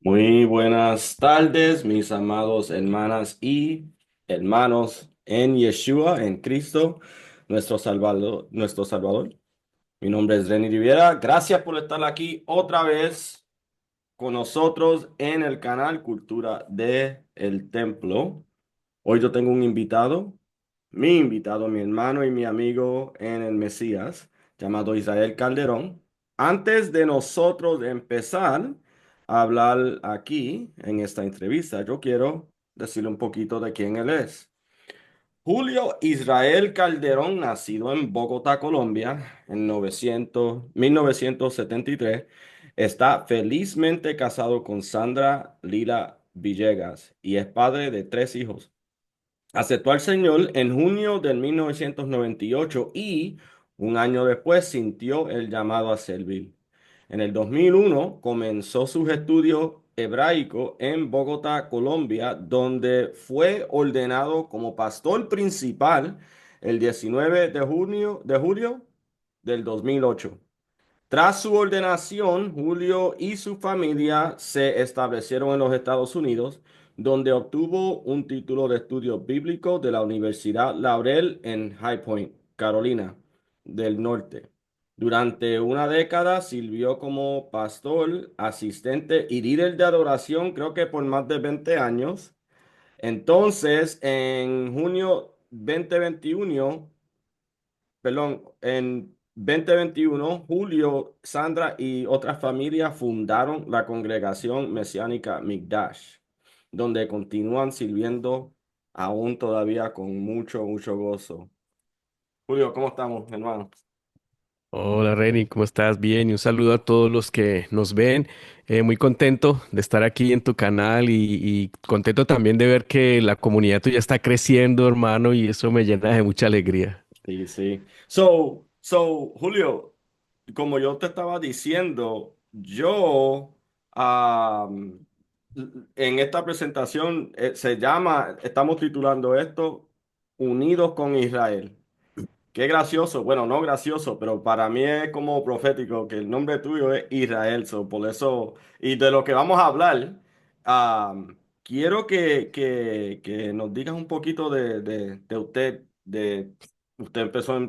Muy buenas tardes, mis amados hermanas y hermanos en Yeshua, en Cristo, nuestro Salvador, nuestro Salvador. Mi nombre es Renny Riviera. Gracias por estar aquí otra vez con nosotros en el canal Cultura de El Templo. Hoy yo tengo un invitado, mi invitado, mi hermano y mi amigo en el Mesías, llamado Israel Calderón. Antes de nosotros empezar a hablar aquí en esta entrevista, yo quiero decirle un poquito de quién él es. Julio Israel Calderón, nacido en Bogotá, Colombia, en 1973, está felizmente casado con Sandra Lila Villegas y es padre de tres hijos. Aceptó al Señor en junio de 1998 y un año después sintió el llamado a servir. En el 2001 comenzó sus estudios hebraicos en Bogotá, Colombia, donde fue ordenado como pastor principal el 19 de julio del 2008. Tras su ordenación, Julio y su familia se establecieron en los Estados Unidos, donde obtuvo un título de estudios bíblicos de la Universidad Laurel en High Point, Carolina del Norte. Durante una década sirvió como pastor, asistente y líder de adoración, creo que por más de 20 años. Entonces, en junio 2021, perdón, en 2021, Julio, Sandra y otras familias fundaron la congregación mesiánica Migdash, donde continúan sirviendo aún todavía con mucho, mucho gozo. Julio, ¿cómo estamos, hermano? Hola Reni, ¿cómo estás? Bien, y un saludo a todos los que nos ven. Muy contento de estar aquí en tu canal y contento también de ver que la comunidad tuya está creciendo, hermano, y eso me llena de mucha alegría. Sí, sí. Julio, como yo te estaba diciendo, yo en esta presentación estamos titulando esto Unidos con Israel. Qué gracioso, bueno, no gracioso, pero para mí es como profético que el nombre tuyo es Israel, por eso, y de lo que vamos a hablar, quiero que nos digas un poquito de usted, usted empezó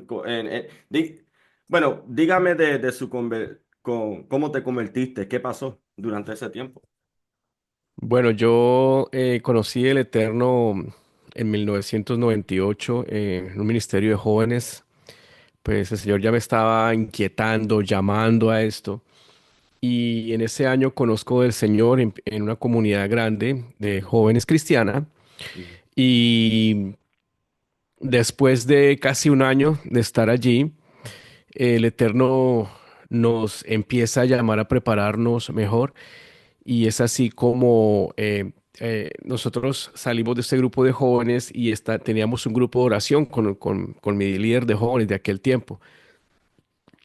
bueno, dígame de cómo te convertiste, qué pasó durante ese tiempo. Bueno, yo conocí el Eterno en 1998 en un ministerio de jóvenes. Pues el Señor ya me estaba inquietando, llamando a esto. Y en ese año conozco del Señor en una comunidad grande de jóvenes cristiana. Mm. Y después de casi un año de estar allí, el Eterno nos empieza a llamar a prepararnos mejor y es así como nosotros salimos de este grupo de jóvenes y teníamos un grupo de oración con mi líder de jóvenes de aquel tiempo.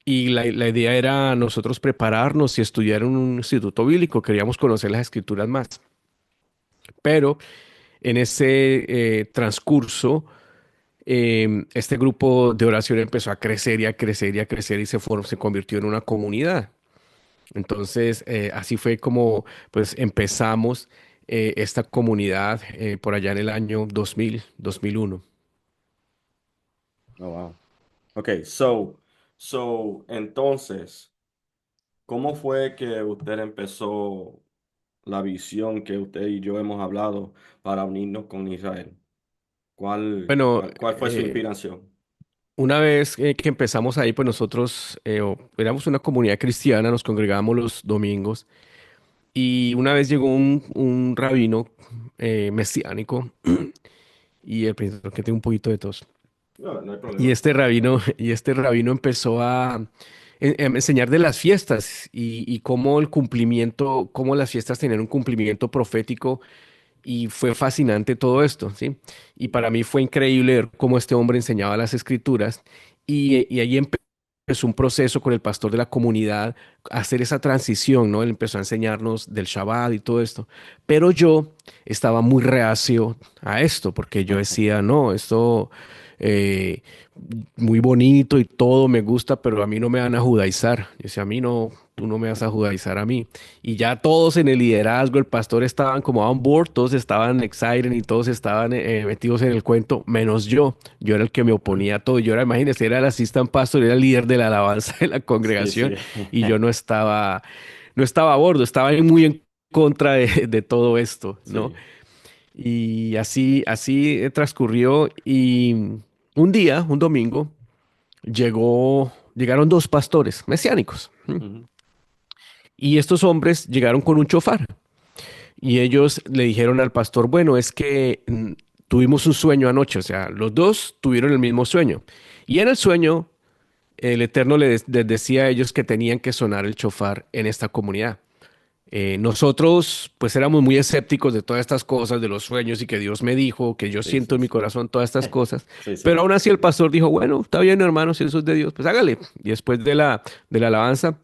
Y la idea era nosotros prepararnos y estudiar en un instituto bíblico, queríamos conocer las escrituras más. Pero en ese transcurso este grupo de oración empezó a crecer y a crecer y a crecer y se convirtió en una comunidad. Entonces, así fue como pues empezamos esta comunidad por allá en el año 2001. Oh, wow. Ok, entonces, ¿cómo fue que usted empezó la visión que usted y yo hemos hablado para unirnos con Israel? Bueno, ¿Cuál fue su inspiración? una vez que empezamos ahí, pues nosotros éramos una comunidad cristiana, nos congregábamos los domingos y una vez llegó un rabino mesiánico y el principio que tengo un poquito de tos. No, no hay Y problema. este rabino empezó a enseñar de las fiestas y cómo el cumplimiento, cómo las fiestas tenían un cumplimiento profético y fue fascinante todo esto, ¿sí? Y para mí fue increíble ver cómo este hombre enseñaba las escrituras y ahí empezó un proceso con el pastor de la comunidad a hacer esa transición, ¿no? Él empezó a enseñarnos del Shabbat y todo esto. Pero yo estaba muy reacio a esto porque yo decía, no, esto eh, muy bonito y todo, me gusta, pero a mí no me van a judaizar. Yo decía, a mí no, tú no me vas a judaizar a mí. Y ya todos en el liderazgo, el pastor estaban como on board, todos estaban excited y todos estaban metidos en el cuento, menos yo. Yo era el que me oponía a todo. Yo era, imagínense, era el assistant pastor, era el líder de la alabanza de la Sí, sí. congregación y yo no estaba a bordo, estaba ahí muy en contra de todo esto, ¿no? Sí. Y así transcurrió y un día, un domingo, llegaron dos pastores mesiánicos. ¿M? Ujú. Y estos hombres llegaron con un chofar y ellos le dijeron al pastor, bueno, es que tuvimos un sueño anoche, o sea, los dos tuvieron el mismo sueño. Y en el sueño, el Eterno les decía a ellos que tenían que sonar el chofar en esta comunidad. Nosotros pues éramos muy escépticos de todas estas cosas, de los sueños y que Dios me dijo, que yo Sí, siento en sí, mi sí. corazón todas estas cosas, Sí, pero sí. aún así el pastor dijo, bueno, está bien hermano, si eso es de Dios, pues hágale. Y después de la alabanza,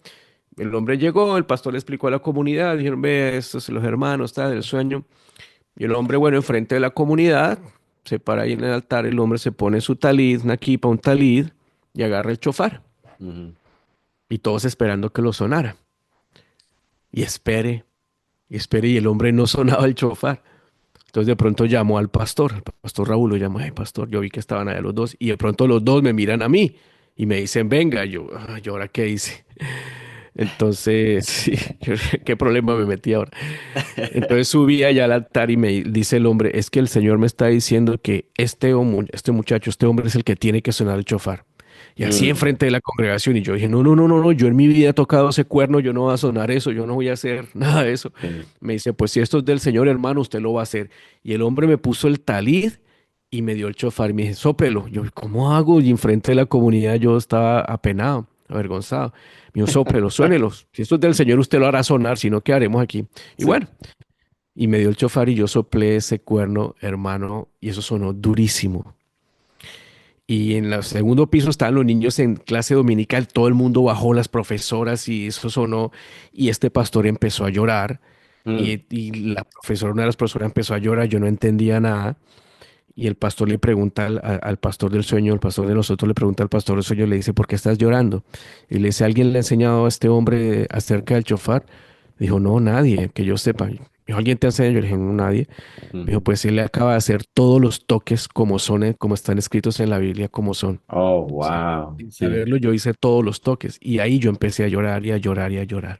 el hombre llegó, el pastor le explicó a la comunidad, dijeron, ve, estos son los hermanos, está del sueño. Y el hombre, bueno, enfrente de la comunidad, se para ahí en el altar, el hombre se pone su talid, una kipa, un talid, y agarra el chofar. Ujú. Y todos esperando que lo sonara. Y espere, y el hombre no sonaba el chofar. Entonces de pronto llamó al pastor, el pastor Raúl lo llamó, ay pastor, yo vi que estaban allá los dos y de pronto los dos me miran a mí y me dicen, venga, yo, ¿yo ahora qué hice? Entonces, sí, ¿qué problema me metí ahora? Entonces subí allá al altar y me dice el hombre, es que el Señor me está diciendo que este muchacho, este hombre es el que tiene que sonar el chofar. Y así Mm. enfrente de la congregación. Y yo dije, no, no, no, no, no, yo en mi vida he tocado ese cuerno, yo no voy a sonar eso, yo no voy a hacer nada de eso. Sí. Me dice, pues si esto es del Señor, hermano, usted lo va a hacer. Y el hombre me puso el talid y me dio el chofar y me dije, sópelo. Yo, ¿cómo hago? Y enfrente de la comunidad yo estaba apenado, avergonzado. Me dijo, sópelo, suénelos. Si esto es del Señor, usted lo hará sonar, si no, ¿qué haremos aquí? Y Sí. bueno, y me dio el chofar y yo soplé ese cuerno, hermano, y eso sonó durísimo. Y en el segundo piso estaban los niños en clase dominical, todo el mundo bajó, las profesoras, y eso sonó, y este pastor empezó a llorar, Mm. y la profesora, una de las profesoras empezó a llorar, yo no entendía nada, y el pastor le pregunta al pastor del sueño, el pastor de nosotros le pregunta al pastor del sueño, le dice, ¿por qué estás llorando? Y le dice, ¿alguien le ha enseñado a este hombre acerca del chofar? Dijo, no, nadie, que yo sepa. Dijo, ¿alguien te ha enseñado? Yo le dije, no, nadie. Me dijo, Ujú. pues él le acaba de hacer todos los toques como son, como están escritos en la Biblia, como son. Oh, Sin, wow. sin Sí. saberlo, yo hice todos los toques. Y ahí yo empecé a llorar y a llorar y a llorar.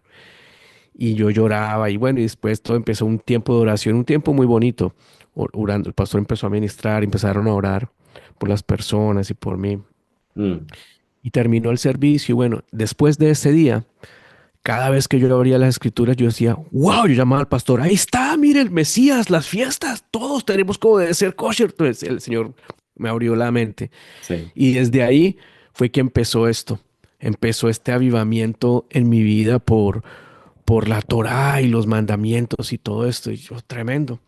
Y yo lloraba y bueno, y después todo empezó un tiempo de oración, un tiempo muy bonito. Orando, el pastor empezó a ministrar, empezaron a orar por las personas y por mí. Mm. Y terminó el servicio. Y bueno, después de ese día, cada vez que yo abría las escrituras, yo decía, wow, yo llamaba al pastor, ahí está, mire el Mesías, las fiestas, todos tenemos como de ser kosher. Entonces el Señor me abrió la mente. Sí. Y desde ahí fue que empezó esto. Empezó este avivamiento en mi vida por la Torá y los mandamientos y todo esto. Y yo, tremendo.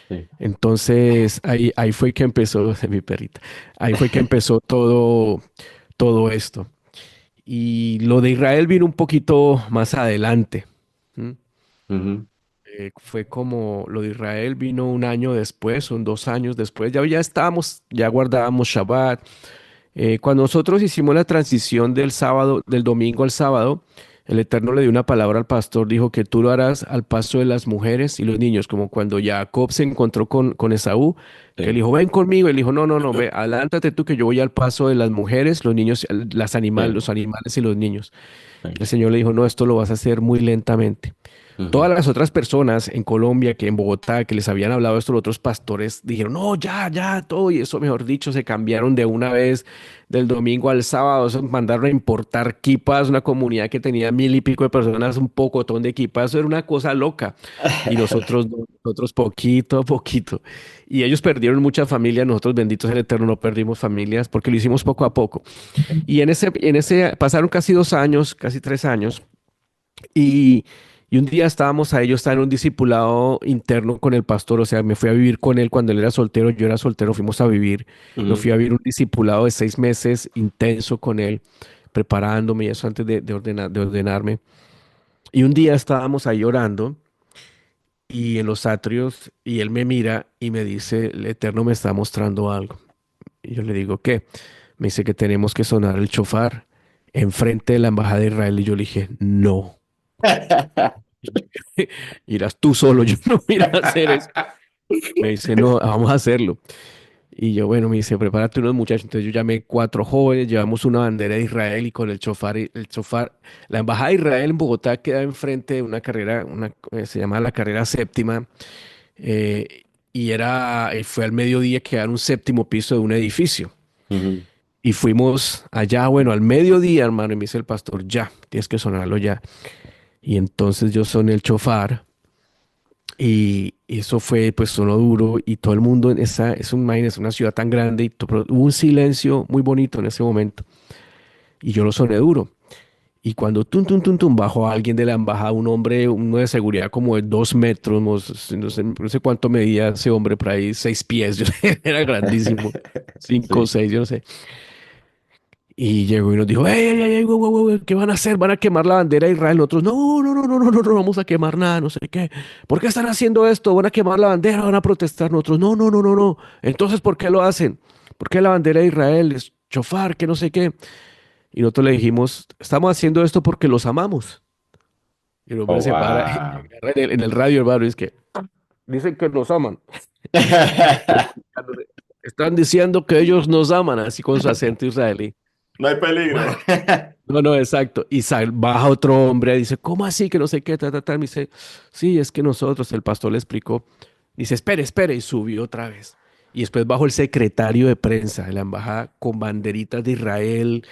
Sí. Entonces ahí fue que empezó, mi perrita, ahí fue que empezó todo esto. Y lo de Israel vino un poquito más adelante. ¿M? Ujú. Fue como lo de Israel vino un año después, son 2 años después. Ya estábamos, ya guardábamos Shabbat. Cuando nosotros hicimos la transición del sábado, del domingo al sábado, el Eterno le dio una palabra al pastor, dijo que tú lo harás al paso de las mujeres y los niños, como cuando Jacob se encontró con Esaú, que él Sí. dijo, ven conmigo, él dijo, no, no, no, ve, adelántate tú que yo voy al paso de las mujeres, los niños, Sí. los animales y los niños. Sí. El Señor le dijo, no, esto lo vas a hacer muy lentamente. Ujú. Todas las otras personas en Colombia, que en Bogotá, que les habían hablado esto, los otros pastores dijeron, no, ya, ya, todo, y eso, mejor dicho, se cambiaron de una vez del domingo al sábado, eso mandaron a importar kipas, una comunidad que tenía 1.000 y pico de personas, un pocotón de kipas, eso era una cosa loca, y nosotros, no, nosotros poquito a poquito, y ellos perdieron muchas familias, nosotros benditos el Eterno no perdimos familias, porque lo hicimos poco a poco, y en ese pasaron casi 2 años, casi 3 años, y, y un día estábamos ahí, yo estaba en un discipulado interno con el pastor, o sea, me fui a vivir con él cuando él era soltero, yo era soltero, fuimos a vivir, me Ujú. fui a vivir un discipulado de 6 meses intenso con él, preparándome y eso antes de ordenarme. Y un día estábamos ahí orando y en los atrios y él me mira y me dice, el Eterno me está mostrando algo. Y yo le digo, ¿qué? Me dice que tenemos que sonar el chofar enfrente de la embajada de Israel. Y yo le dije, no, irás tú solo, yo no voy a ir a hacer eso. Me dice, no, vamos a hacerlo. Y yo, bueno, me dice, prepárate unos muchachos. Entonces yo llamé cuatro jóvenes, llevamos una bandera de Israel y con el chofar, la embajada de Israel en Bogotá queda enfrente de una carrera, se llama la carrera séptima, eh, fue al mediodía que era un séptimo piso de un edificio. Ujú. Y fuimos allá, bueno, al mediodía, hermano, y me dice el pastor, ya, tienes que sonarlo ya. Y entonces yo soné el chofar y eso fue, pues sonó duro y todo el mundo en imagínense, una ciudad tan grande y pero hubo un silencio muy bonito en ese momento y yo lo soné duro. Y cuando tum, bajó alguien de la embajada, un hombre, uno de seguridad como de 2 metros, no sé cuánto medía ese hombre, por ahí 6 pies, era grandísimo, cinco o Sí. seis, yo no sé. Y llegó y nos dijo, ¡ey, ey, ey, guau, guau, guau! ¿Qué van a hacer? ¿Van a quemar la bandera de Israel? Nosotros, no, no, no, no, no, no, no vamos a quemar nada, no sé qué. ¿Por qué están haciendo esto? ¿Van a quemar la bandera? ¿Van a protestar? Nosotros, no, no, no, no, no. Entonces, ¿por qué lo hacen? ¿Por qué la bandera de Israel es chofar, que no sé qué? Y nosotros le dijimos, estamos haciendo esto porque los amamos. Y el hombre Oh, se para wow. en el radio, hermano, y es que dicen que nos aman. Están diciendo que ellos nos aman, así con su acento israelí. No hay peligro. Bueno, no, no, exacto. Y baja otro hombre y dice, ¿cómo así? Que no sé qué, ta, ta, ta. Me dice, sí, es que nosotros, el pastor le explicó. Dice, espere, espere, y subió otra vez. Y después bajó el secretario de prensa de la embajada con banderitas de Israel,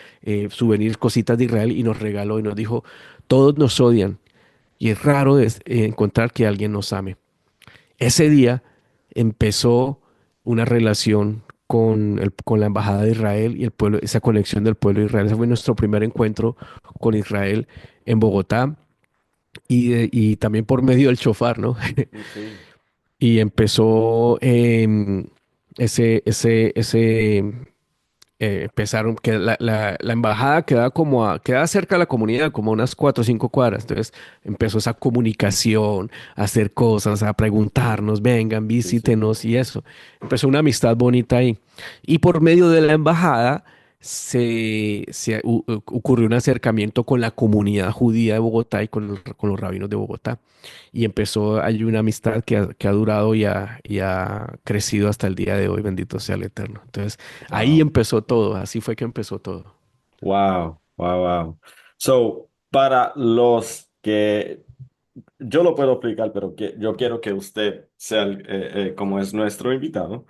souvenirs, cositas de Israel, y nos regaló y nos dijo, todos nos odian. Y es raro encontrar que alguien nos ame. Ese día empezó una relación con la Embajada de Israel y el pueblo, esa conexión del pueblo de Israel. Ese fue nuestro primer encuentro con Israel en Bogotá y también por medio del chofar, ¿no? Sí. Y empezó ese empezaron, que la embajada quedaba cerca de la comunidad, como a unas 4 o 5 cuadras. Entonces empezó esa comunicación, a hacer cosas, a preguntarnos, vengan, Sí, sí. visítenos y eso. Empezó una amistad bonita ahí. Y por medio de la embajada ocurrió un acercamiento con la comunidad judía de Bogotá y con los rabinos de Bogotá. Y empezó, hay una amistad que ha durado y ha crecido hasta el día de hoy, bendito sea el Eterno. Entonces, ahí Wow. empezó todo, así fue que empezó todo. Wow. Wow. Wow. So, para los que yo lo puedo explicar, pero que yo quiero que usted sea, como es nuestro invitado,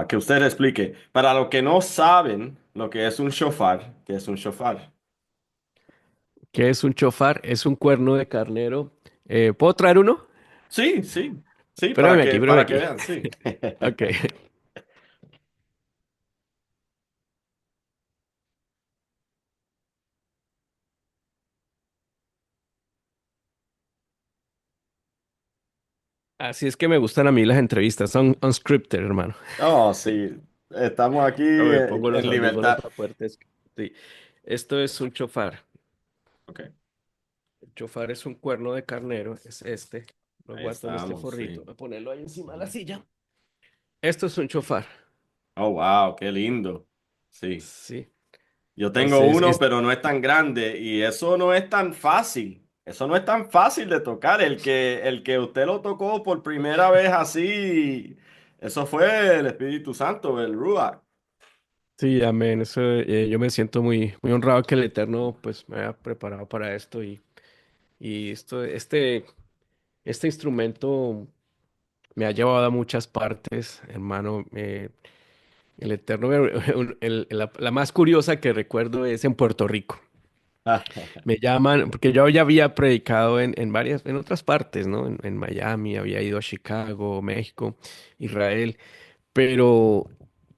que usted explique. Para los que no saben lo que es un shofar, ¿qué es un shofar? ¿Qué es un chofar? Es un cuerno de carnero. ¿Puedo traer uno? Sí, sí, sí, Espérame para que aquí. vean, sí. Ok. Así es que me gustan a mí las entrevistas, son unscripted, hermano. Oh, sí, estamos aquí No me pongo los en audífonos libertad. para poder. Sí. Esto es un chofar. Ok, El chofar es un cuerno de carnero, es este. Lo ahí guardo en este estamos, forrito. sí. Voy a ponerlo ahí encima de la silla. Esto es un chofar. Oh, wow, qué lindo. Sí. Sí. Yo tengo Entonces, uno, pero no es tan grande y eso no es tan fácil. Eso no es tan fácil de tocar. El que usted lo tocó por primera vez así, eso fue el Espíritu Santo, el Ruach. sí, amén. Eso, yo me siento muy, muy honrado que el Eterno pues me haya preparado para esto y este instrumento me ha llevado a muchas partes, hermano. El Eterno, la más curiosa que recuerdo es en Puerto Rico. Me llaman, porque yo ya había predicado en otras partes, ¿no? En Miami, había ido a Chicago, México, Israel. Pero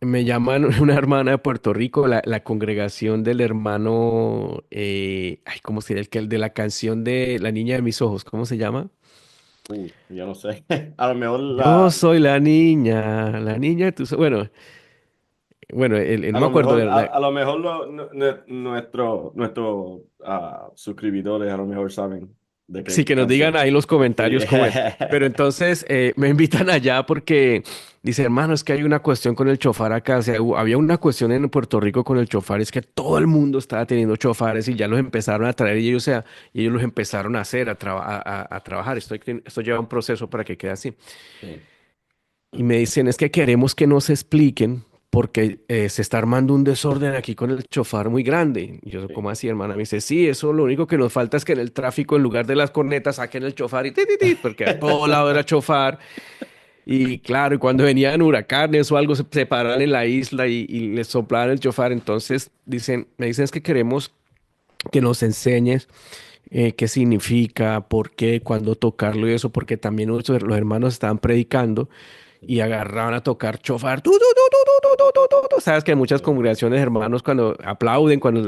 me llaman una hermana de Puerto Rico, la congregación del hermano, ay, ¿cómo se llama? El de la canción de La niña de mis ojos, ¿cómo se llama? Yo no sé. A lo mejor Yo soy la niña de tus ojos. Bueno, no a me lo acuerdo mejor, de la. a lo mejor nuestros suscriptores a lo mejor saben de Sí, qué que nos digan canción. ahí los Sí. comentarios cómo es. Pero entonces me invitan allá porque dice, hermano, es que hay una cuestión con el chofar acá. O sea, había una cuestión en Puerto Rico con el chofar, es que todo el mundo estaba teniendo chofares y ya los empezaron a traer y ellos, o sea, y ellos los empezaron a hacer, a trabajar. Esto lleva un proceso para que quede así. Sí. Y me dicen, es que queremos que nos expliquen porque se está armando un desorden aquí con el chofar muy grande. Y yo, Sí. ¿cómo así, hermana? Me dice, sí, eso lo único que nos falta es que en el tráfico, en lugar de las cornetas, saquen el chofar y ti, ti, ti, porque a todo lado era chofar. Y claro, y cuando venían huracanes o algo, se paraban en la isla y les soplaban el chofar. Entonces, me dicen, es que queremos que nos enseñes qué significa, por qué, cuándo tocarlo y eso, porque también los hermanos estaban predicando y agarraban a tocar chofar. Tu, tu, tu, tu, tu, tu, tu, tu. Sabes que en muchas congregaciones hermanos cuando aplauden, cuando,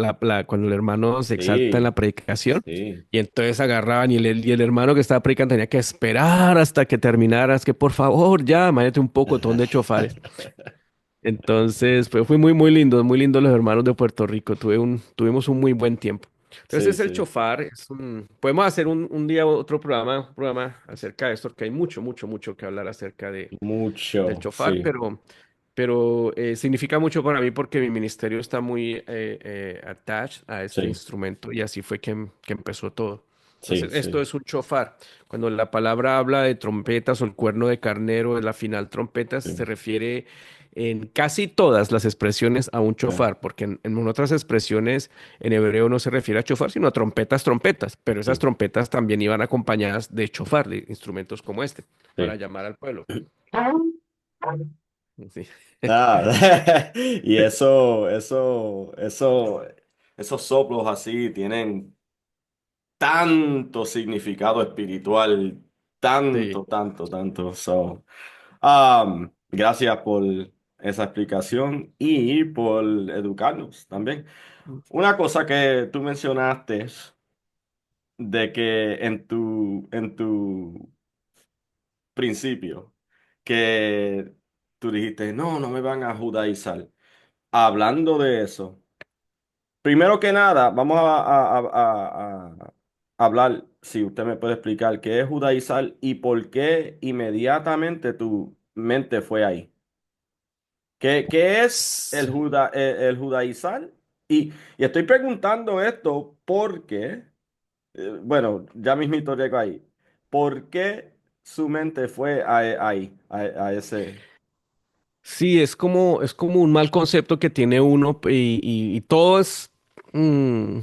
cuando el hermano se exalta en la Sí, predicación, sí. y entonces agarraban y el hermano que estaba predicando tenía que esperar hasta que terminaras, que por favor ya, mándate un poco de chofares. Entonces, pues fue muy lindo los hermanos de Puerto Rico. Tuvimos un muy buen tiempo. Entonces Sí, es el sí. chofar. Podemos hacer un día otro programa acerca de esto, porque hay mucho que hablar acerca del Mucho, chofar, sí, pero significa mucho para mí porque mi ministerio está muy attached a este sí, instrumento y así fue que empezó todo. sí, Entonces, esto sí, es un chofar. Cuando la palabra habla de trompetas o el cuerno de carnero, en la final trompetas, se sí, refiere en casi todas las expresiones a un sí, chofar, porque en otras expresiones en hebreo no se refiere a chofar, sino a trompetas, trompetas, pero esas sí, trompetas también iban acompañadas de chofar, de instrumentos como este, para sí. llamar al pueblo. Sí. Ah, y esos soplos así tienen tanto significado espiritual, Sí. tanto. So, gracias por esa explicación y por educarnos también. Una cosa que tú mencionaste de que en tu principio, que tú dijiste, no, no me van a judaizar. Hablando de eso, primero que nada, vamos a hablar, si usted me puede explicar qué es judaizar y por qué inmediatamente tu mente fue ahí. ¿Qué es S- el judaizar? Y estoy preguntando esto porque, bueno, ya mismito llego ahí. ¿Por qué su mente fue ahí, a ese? Sí, es como un mal concepto que tiene uno y todo es, mm,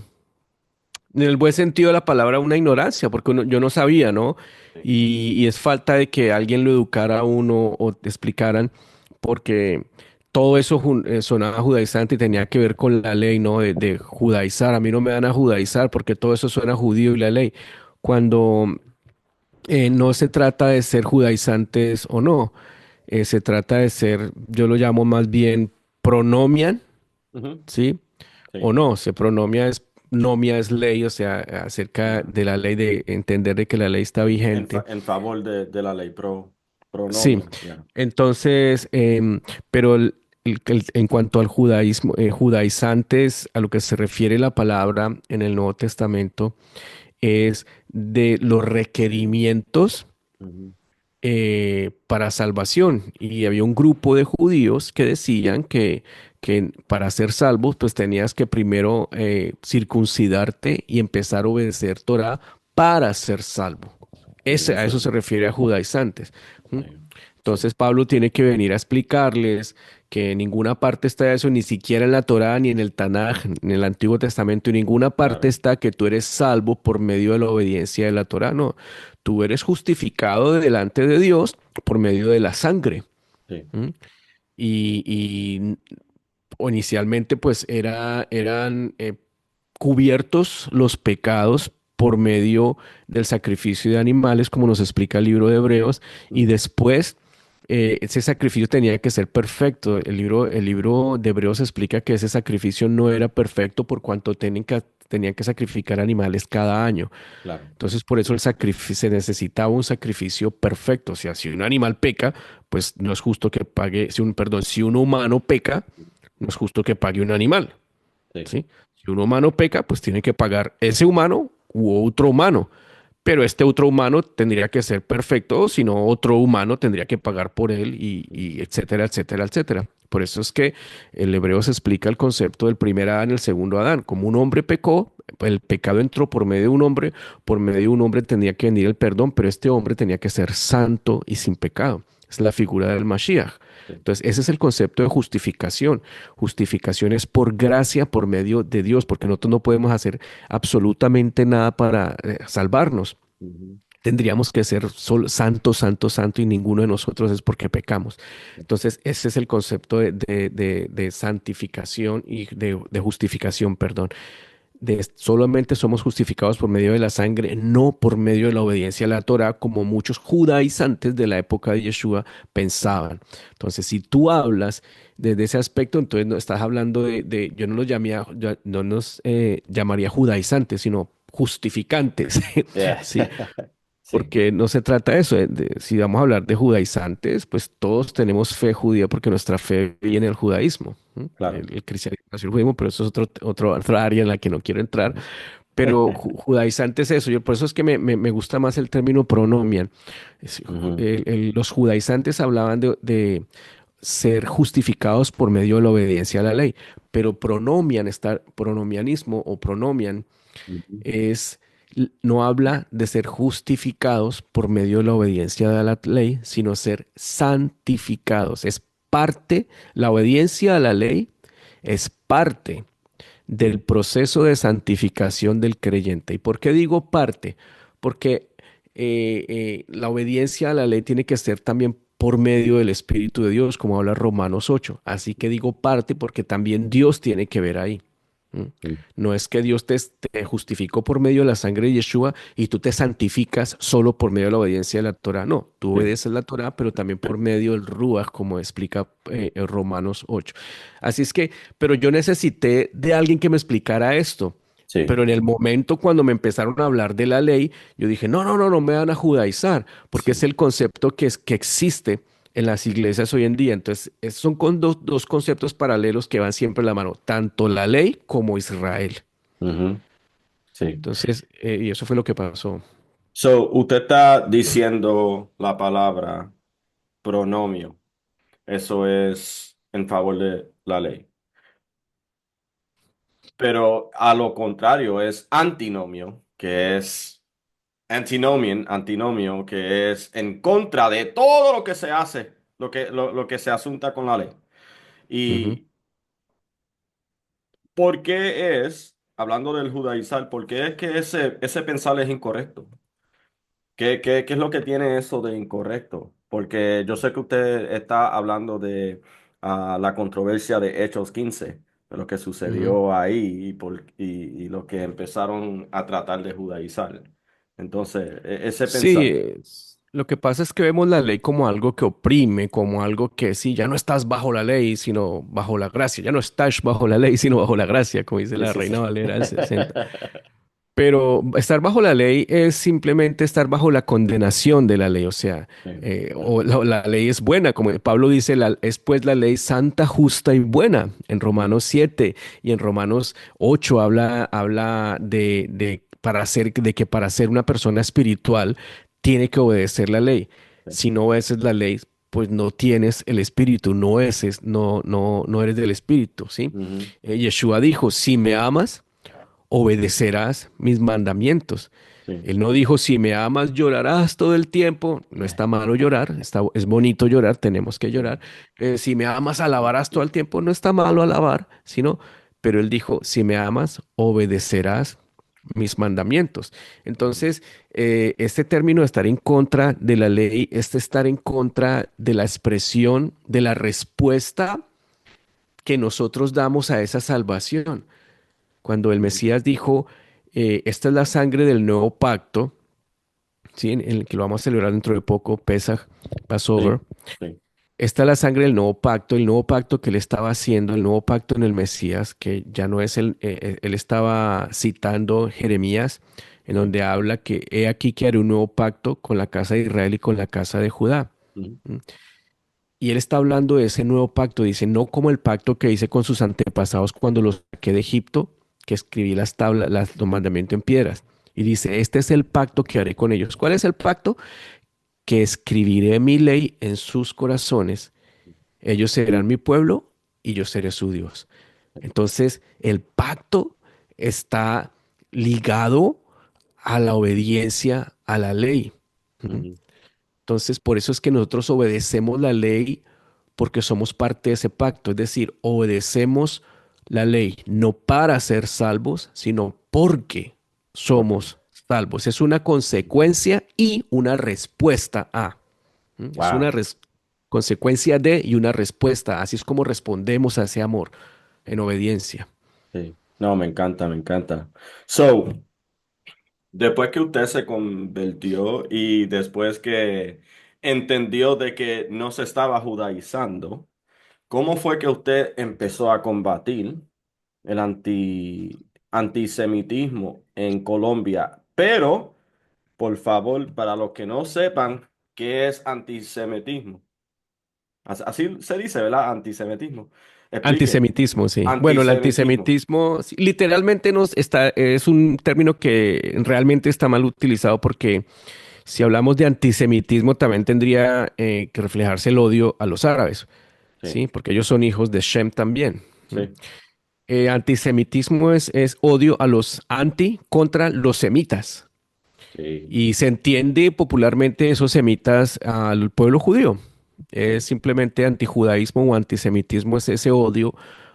en el buen sentido de la palabra, una ignorancia, porque yo no sabía, ¿no? Sí, Y es falta de que alguien lo educara a uno o te explicaran, porque todo eso sonaba judaizante y tenía que ver con la ley, ¿no? De judaizar. A mí no me van a judaizar porque todo eso suena judío y la ley. Cuando no se trata de ser judaizantes o no, se trata de ser, yo lo llamo más bien pronomian, ujú, ¿sí? O sí, no, se pronomia es, nomia es ley, o sea, acerca ya. de la ley, de entender de que la ley está vigente. En favor de la ley, Sí, pronomio, ya. entonces, pero en cuanto al judaísmo, judaizantes, a lo que se refiere la palabra en el Nuevo Testamento, es de los requerimientos Ujú, para salvación. Y había un grupo de judíos que decían que para ser salvos, pues tenías que primero circuncidarte y empezar a obedecer Torah para ser salvo. sí, A eso eso, se refiere a judaizantes. ¿M? sí, sí, Entonces Pablo tiene que venir a explicarles que en ninguna parte está eso, ni siquiera en la Torá, ni en el Tanaj, ni en el Antiguo Testamento, en ninguna parte claro, está que tú eres salvo por medio de la obediencia de la Torá. No, tú eres justificado delante de Dios por medio de la sangre. sí, ¿M? Y o inicialmente pues eran cubiertos los pecados por medio del sacrificio de animales, como nos explica el libro de Hebreos, y ujú, después ese sacrificio tenía que ser perfecto. El libro de Hebreos explica que ese sacrificio no era perfecto por cuanto tenían que sacrificar animales cada año. claro, Entonces, por eso se necesitaba un sacrificio perfecto. O sea, si un animal peca, pues no es justo que pague, perdón, si un humano peca, no es justo que pague un animal, sí, ¿sí? Si un humano peca, pues tiene que pagar ese humano u otro humano. pero este otro humano tendría que ser perfecto, o si no, otro humano tendría que pagar por él y etcétera, etcétera, etcétera. Por eso es que el hebreo se explica el concepto del primer Adán y el segundo Adán. Como un hombre pecó, el pecado entró por medio de un hombre, por medio de un hombre tendría que venir el perdón, pero este hombre tenía que ser santo y sin pecado. Es la figura del Mashiach. Sí. Entonces, ese es el concepto de justificación. Justificación es por gracia, por medio de Dios, porque nosotros no podemos hacer absolutamente nada para salvarnos. Ujú. Tendríamos que ser solo santo, santo, santo y ninguno de nosotros es porque pecamos. Entonces, ese es el concepto de santificación y de justificación, perdón. Solamente somos justificados por medio de la sangre, no por medio de la obediencia a la Torah, como muchos judaizantes de la época de Yeshua pensaban. Entonces, si tú hablas desde ese aspecto, entonces no estás hablando yo no los no nos llamaría judaizantes, sino justificantes. Yeah. Sí, Sí, porque no se trata de eso. Si vamos a hablar de judaizantes, pues todos tenemos fe judía porque nuestra fe viene del judaísmo. ¿M? claro. El cristianismo nació el judaísmo, pero eso es otra área en la que no quiero entrar. Pero judaizante es eso. Por eso es que me gusta más el término pronomian. Ujú. Los judaizantes hablaban de ser justificados por medio de la obediencia a la ley, pero pronomianismo o pronomian Ujú. es, no habla de ser justificados por medio de la obediencia a la ley, sino ser santificados. Es parte, la obediencia a la ley es parte del Sí. proceso de santificación del creyente. ¿Y por qué digo parte? Porque la obediencia a la ley tiene que ser también por medio del Espíritu de Dios, como habla Romanos 8. Así que digo parte porque también Dios tiene que ver ahí. ¿Mm? Sí. No es que Dios te justificó por medio de la sangre de Yeshua y tú te santificas solo por medio de la obediencia de la Torah. No, tú Sí. obedeces la Torah, pero también por medio del Ruach, como explica Romanos 8. Así es que, pero yo necesité de alguien que me explicara esto. Sí. Pero en el momento cuando me empezaron a hablar de la ley, yo dije, no, no, no, no me van a judaizar, porque es Sí. el concepto que existe en las iglesias hoy en día. Entonces, son dos conceptos paralelos que van siempre de la mano, tanto la ley como Israel. Ujú. Sí. Entonces, y eso fue lo que pasó. So, usted está diciendo la palabra pronomio. Eso es en favor de la ley. Pero a lo contrario es antinomio, que es antinomio, que es en contra de todo lo que se hace, lo que se asunta con la ley. Ujú. ¿Y por qué es, hablando del judaizar, por qué es que ese pensar es incorrecto? ¿Qué es lo que tiene eso de incorrecto? Porque yo sé que usted está hablando de la controversia de Hechos 15, de lo que Ujú. sucedió ahí y lo que empezaron a tratar de judaizar. Entonces, ese Sí, pensar. lo que pasa es que vemos la ley como algo que oprime, como algo que sí, ya no estás bajo la ley, sino bajo la gracia, ya no estás bajo la ley, sino bajo la gracia, como dice Sí, la sí, sí. Reina Valera del 60. Pero estar bajo la ley es simplemente estar bajo la condenación de la ley, o sea, Sí, o la ley es buena, como Pablo dice, es pues la ley santa, justa y buena en sí, Romanos 7 y en Romanos 8 habla de que para ser una persona espiritual tiene que obedecer la ley. sí. Si no obedeces la ley, pues no tienes el espíritu, no eres del espíritu, ¿sí? Ujú. Yeshua dijo, si me amas, obedecerás mis mandamientos. Sí. Él no dijo, si me amas, llorarás todo el tiempo. No está malo llorar, es bonito llorar, tenemos que Sí. llorar. Si me amas, alabarás todo el tiempo. No está malo alabar, sino, pero él dijo, si me amas, obedecerás mis mandamientos. Entonces, este término de estar en contra de la ley, este estar en contra de la expresión, de la respuesta que nosotros damos a esa salvación. Cuando el Ujú. Mesías dijo, esta es la sangre del nuevo pacto, ¿sí? En el que lo vamos a celebrar dentro de poco, Pesach, Passover. Sí, sí. Esta es la sangre del el nuevo pacto que él estaba haciendo, el nuevo pacto en el Mesías, que ya no es él estaba citando Jeremías, en Sí. donde habla que he aquí que haré un nuevo pacto con la casa de Israel y con la casa de Judá. Ujú. ¿Mm? Y él está hablando de ese nuevo pacto, dice, no como el pacto que hice con sus antepasados cuando los saqué de Egipto, que escribí las tablas, los mandamientos en piedras. Y dice, este es el pacto que haré con ellos. ¿Cuál es el pacto? Que escribiré mi ley en sus corazones. Ellos serán mi pueblo y yo seré su Dios. Entonces, el pacto está ligado a la obediencia a la ley. ¿Mm? Ujú. Entonces, por eso es que nosotros obedecemos la ley porque somos parte de ese pacto. Es decir, obedecemos la ley no para ser salvos, sino porque somos salvos. Es una consecuencia y una respuesta a. Es una Wow. consecuencia de y una respuesta. Así es como respondemos a ese amor en obediencia. Sí. No, me encanta, me encanta. So, después que usted se convirtió y después que entendió de que no se estaba judaizando, ¿cómo fue que usted empezó a combatir el antisemitismo en Colombia? Pero, por favor, para los que no sepan qué es antisemitismo, así se dice, ¿verdad? Antisemitismo. Explique. Antisemitismo, sí. Bueno, el Antisemitismo. antisemitismo sí, literalmente es un término que realmente está mal utilizado porque si hablamos de antisemitismo también tendría que reflejarse el odio a los árabes, Sí, ¿sí? Porque ellos son hijos de Shem también. ¿Mm? sí, Antisemitismo es odio a los contra los semitas. sí, Y se entiende popularmente esos semitas al pueblo judío. Es sí, simplemente antijudaísmo o antisemitismo, es ese odio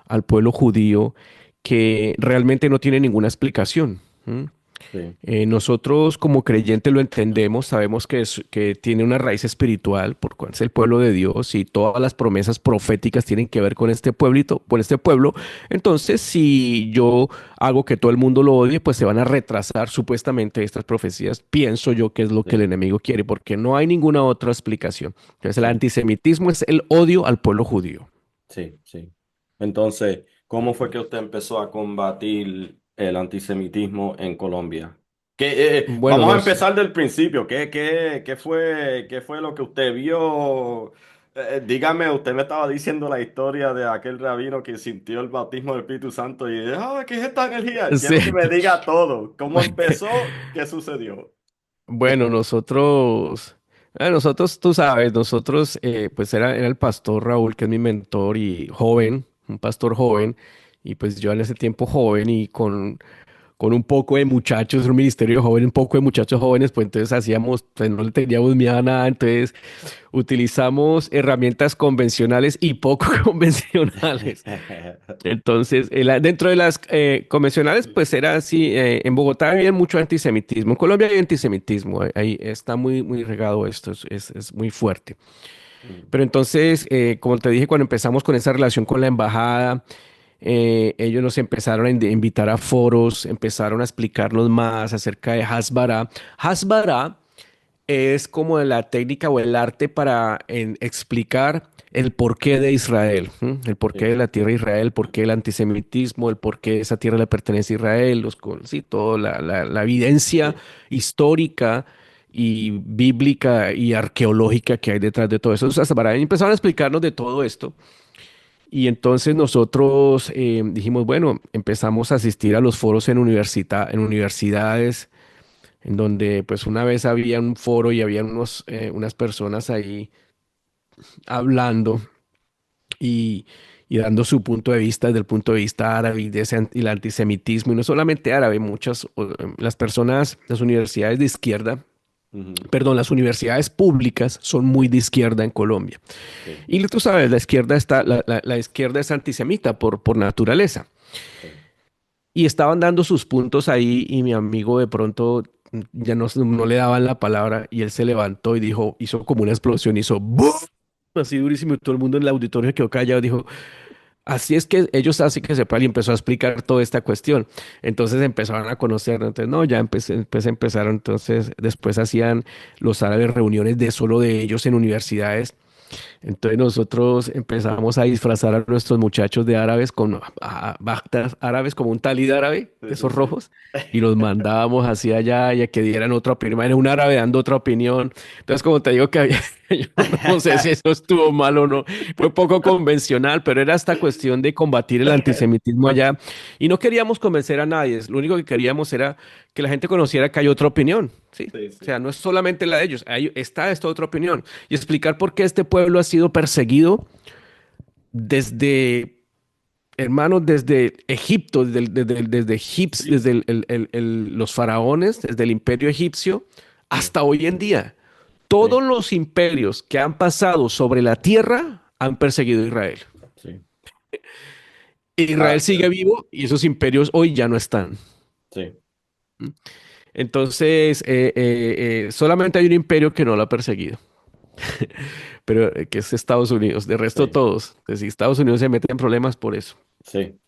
al pueblo judío que realmente no tiene ninguna explicación. ¿M? sí, Nosotros como creyentes lo entendemos, sabemos que tiene una raíz espiritual, por cual es el pueblo de Dios y todas las promesas proféticas tienen que ver con este pueblito, con este pueblo. Entonces, si yo hago que todo el mundo lo odie, pues se van a retrasar supuestamente estas profecías. Pienso yo que es lo que el sí, enemigo quiere, porque no hay ninguna otra explicación. Entonces, el sí, antisemitismo es el odio al pueblo judío. sí, sí. Entonces, ¿cómo fue que usted empezó a combatir el antisemitismo en Colombia? Bueno, Vamos a nos, empezar del principio. Qué fue lo que usted vio? Dígame, usted me estaba diciendo la historia de aquel rabino que sintió el bautismo del Espíritu Santo y, ¿qué es esta energía? sí. Quiero que me diga todo. ¿Cómo empezó? ¿Qué sucedió? Bueno, nosotros, tú sabes, nosotros, pues era el pastor Raúl, que es mi mentor y joven, un pastor joven, y pues yo en ese tiempo joven y con un poco de muchachos, un ministerio joven, un poco de muchachos jóvenes, pues entonces hacíamos, pues no le teníamos miedo a nada, entonces utilizamos herramientas convencionales y poco convencionales. Entonces, dentro de las convencionales, pues era así. En Bogotá había mucho antisemitismo. En Colombia hay antisemitismo. Ahí está muy, muy regado esto. Es muy fuerte. Pero entonces, como te dije, cuando empezamos con esa relación con la embajada, ellos nos empezaron a invitar a foros, empezaron a explicarnos más acerca de Hasbara. Hasbara es como la técnica o el arte para explicar el porqué de Israel, ¿m? El porqué de Sí, la tierra de Israel, el porqué del antisemitismo, el porqué esa tierra le pertenece a Israel, sí, toda la evidencia sí, histórica y bíblica y arqueológica que hay detrás de todo eso. Entonces, para ahí empezaron a explicarnos de todo esto. Y entonces nosotros dijimos, bueno, empezamos a asistir a los foros en universidades en donde pues una vez había un foro y había unas personas ahí hablando y, y dando su punto de vista desde el punto de vista árabe y, y el antisemitismo, y no solamente árabe, las personas, las universidades de izquierda, ujú, perdón, las universidades públicas son muy de izquierda en Colombia. sí, Y tú sabes, la izquierda es antisemita por naturaleza. sí. Y estaban dando sus puntos ahí y mi amigo de pronto ya no le daban la palabra y él se levantó y dijo, hizo como una explosión, hizo ¡bum! Así durísimo y todo el mundo en el auditorio quedó callado, dijo, así es que ellos hacen que sepan y empezó a explicar toda esta cuestión. Entonces empezaron a conocer, entonces no, ya empezaron, entonces después hacían los árabes reuniones de solo de ellos en universidades Entonces nosotros empezamos a disfrazar a nuestros muchachos de árabes con batas árabes, como un talid árabe, de Sí, sí, esos sí. rojos, y los mandábamos hacia allá y a que dieran otra opinión. Era un árabe dando otra opinión. Entonces, como te digo que yo no sé si eso estuvo mal o no, fue poco convencional, pero era esta cuestión de combatir el antisemitismo allá. Y no queríamos convencer a nadie, lo único que queríamos era que la gente conociera que hay otra opinión, ¿sí? Sí, O sí. sea, no es solamente la de ellos, está esta otra opinión y explicar por qué este pueblo ha sido perseguido desde, hermanos, desde Egipto, desde los faraones, desde el imperio egipcio, Sí, hasta hoy en día. sí, Todos los imperios que han pasado sobre la tierra han perseguido a Israel. sí. Israel Ah, sigue vivo y esos imperios hoy ya no están. sí, Entonces, solamente hay un imperio que no lo ha perseguido, pero que es Estados Unidos. De resto, sí, todos. Si Estados Unidos se mete en problemas por eso. sí,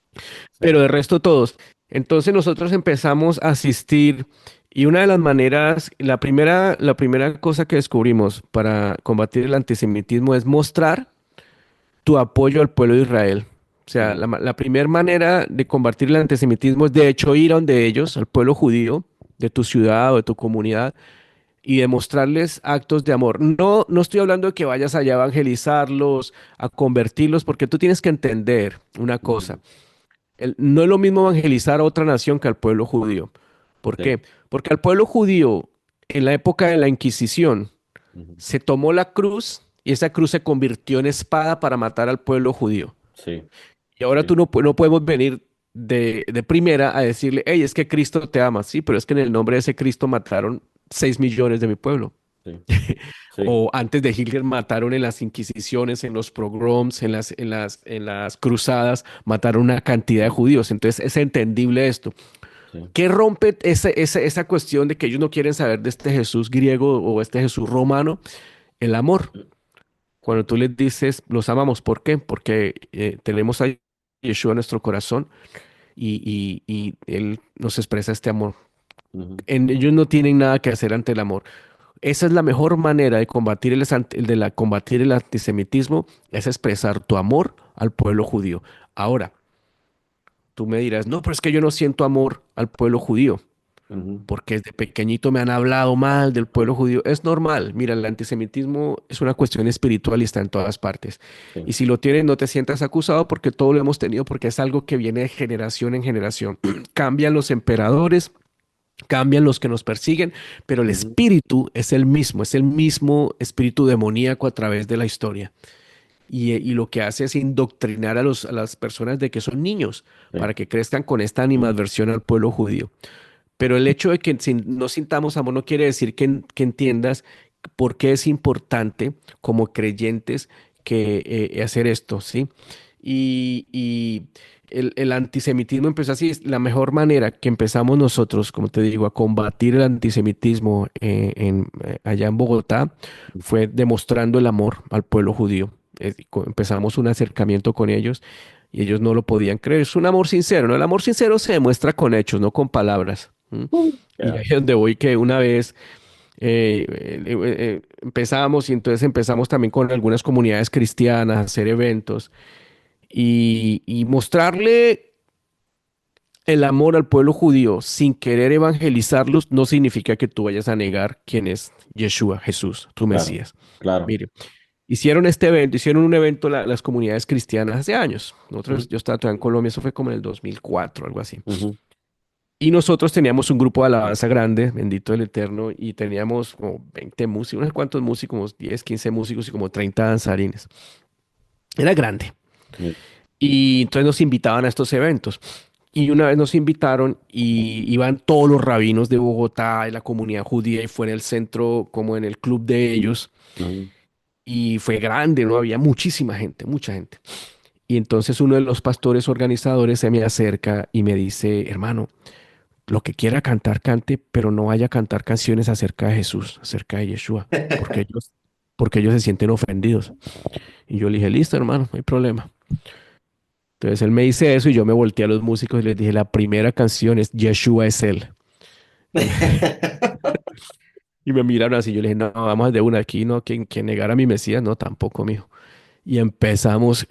Pero sí. de resto todos. Entonces nosotros empezamos a asistir y una de las maneras, la primera cosa que descubrimos para combatir el antisemitismo es mostrar tu apoyo al pueblo de Israel. O sea, Ujú, la primera manera de combatir el antisemitismo es de hecho ir a donde ellos, al pueblo judío de tu ciudad o de tu comunidad y demostrarles actos de amor. No, no estoy hablando de que vayas allá a evangelizarlos, a convertirlos, porque tú tienes que entender una cosa. ujú, No es lo mismo evangelizar a otra nación que al pueblo judío. ¿Por sí, qué? Porque al pueblo judío, en la época de la Inquisición, ujú, se tomó la cruz y esa cruz se convirtió en espada para matar al pueblo judío. sí, Y ahora sí, no podemos venir de primera a decirle, hey, es que Cristo te ama. Sí, pero es que en el nombre de ese Cristo mataron 6 millones de mi pueblo. sí, sí, O antes de Hitler mataron en las inquisiciones, en los pogroms, en las cruzadas, mataron una cantidad de judíos. Entonces es entendible esto. sí, ¿Qué rompe esa cuestión de que ellos no quieren saber de este Jesús griego o este Jesús romano? El amor. Cuando sí, tú les dices, los amamos, ¿por qué? Porque tenemos a Yeshua en nuestro corazón y Él nos expresa este amor. ujú, Ellos no tienen nada que hacer ante el amor. Esa es la mejor manera de combatir combatir el antisemitismo, es expresar tu amor al pueblo judío. Ahora, tú me dirás, no, pero es que yo no siento amor al pueblo judío, ujú, porque desde pequeñito me han hablado mal del pueblo judío. Es normal. Mira, el antisemitismo es una cuestión espiritual y está en todas partes. Y sí, si lo tienes, no te sientas acusado porque todo lo hemos tenido, porque es algo que viene de generación en generación. Cambian los emperadores, cambian los que nos persiguen, pero el ujú, espíritu es el mismo espíritu demoníaco a través de la historia. Y lo que hace es indoctrinar a las personas de que son niños para sí, que crezcan con esta animadversión al pueblo judío. Pero el hecho de que no sintamos amor no quiere decir que entiendas por qué es importante como creyentes hacer esto, ¿sí? Y el antisemitismo empezó así. La mejor manera que empezamos nosotros, como te digo, a combatir el antisemitismo allá en Bogotá fue demostrando el amor al pueblo judío. Empezamos un acercamiento con ellos y ellos no lo podían creer. Es un amor sincero, ¿no? El amor sincero se demuestra con hechos, no con palabras. ¿M? Y ahí ya, es donde voy que una vez empezamos y entonces empezamos también con algunas comunidades cristianas a hacer eventos y mostrarle el amor al pueblo judío sin querer evangelizarlos no significa que tú vayas a negar quién es Yeshua, Jesús, tu claro, Mesías. claro, Mire, hicieron un evento las comunidades cristianas hace años. ujú, Yo estaba todavía en Colombia, eso fue como en el 2004, algo así. ujú, Y nosotros teníamos un grupo de alabanza grande, bendito el Eterno, y teníamos como 20 músicos, no sé cuántos músicos, como 10, 15 músicos y como 30 danzarines. Era grande. sí, Y entonces nos invitaban a estos eventos. Y una vez nos invitaron y iban todos los rabinos de Bogotá y la comunidad judía y fue en el centro, como en el club de ellos. ujú, Y fue grande, ¿no? Había muchísima gente, mucha gente. Y entonces uno de los pastores organizadores se me acerca y me dice, hermano, lo que quiera cantar, cante, pero no vaya a cantar canciones acerca de Jesús, acerca de Yeshua, porque ellos se sienten ofendidos. Y yo le dije, listo, hermano, no hay problema. Entonces él me dice eso y yo me volteé a los músicos y les dije, la primera canción es Yeshua es él. Y me miraron así, yo le dije, no, vamos de una aquí, no, que negar a mi Mesías, no, tampoco, mijo. Y empezamos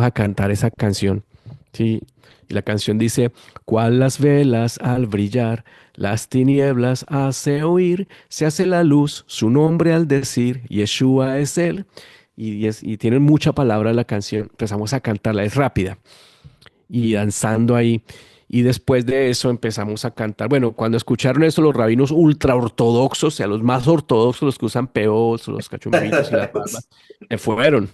a cantar esa canción, ¿sí? Y la canción dice, ¿cuál las velas al brillar, las tinieblas hace oír, se hace la luz, su nombre al decir, Yeshua es él. Y tiene mucha palabra la canción, empezamos a cantarla, es rápida y danzando ahí. Y después de eso empezamos a cantar. Bueno, cuando escucharon eso los rabinos ultra ortodoxos, o sea, los más ortodoxos, los que usan peos, los cachumbitos y las barbas, se fueron.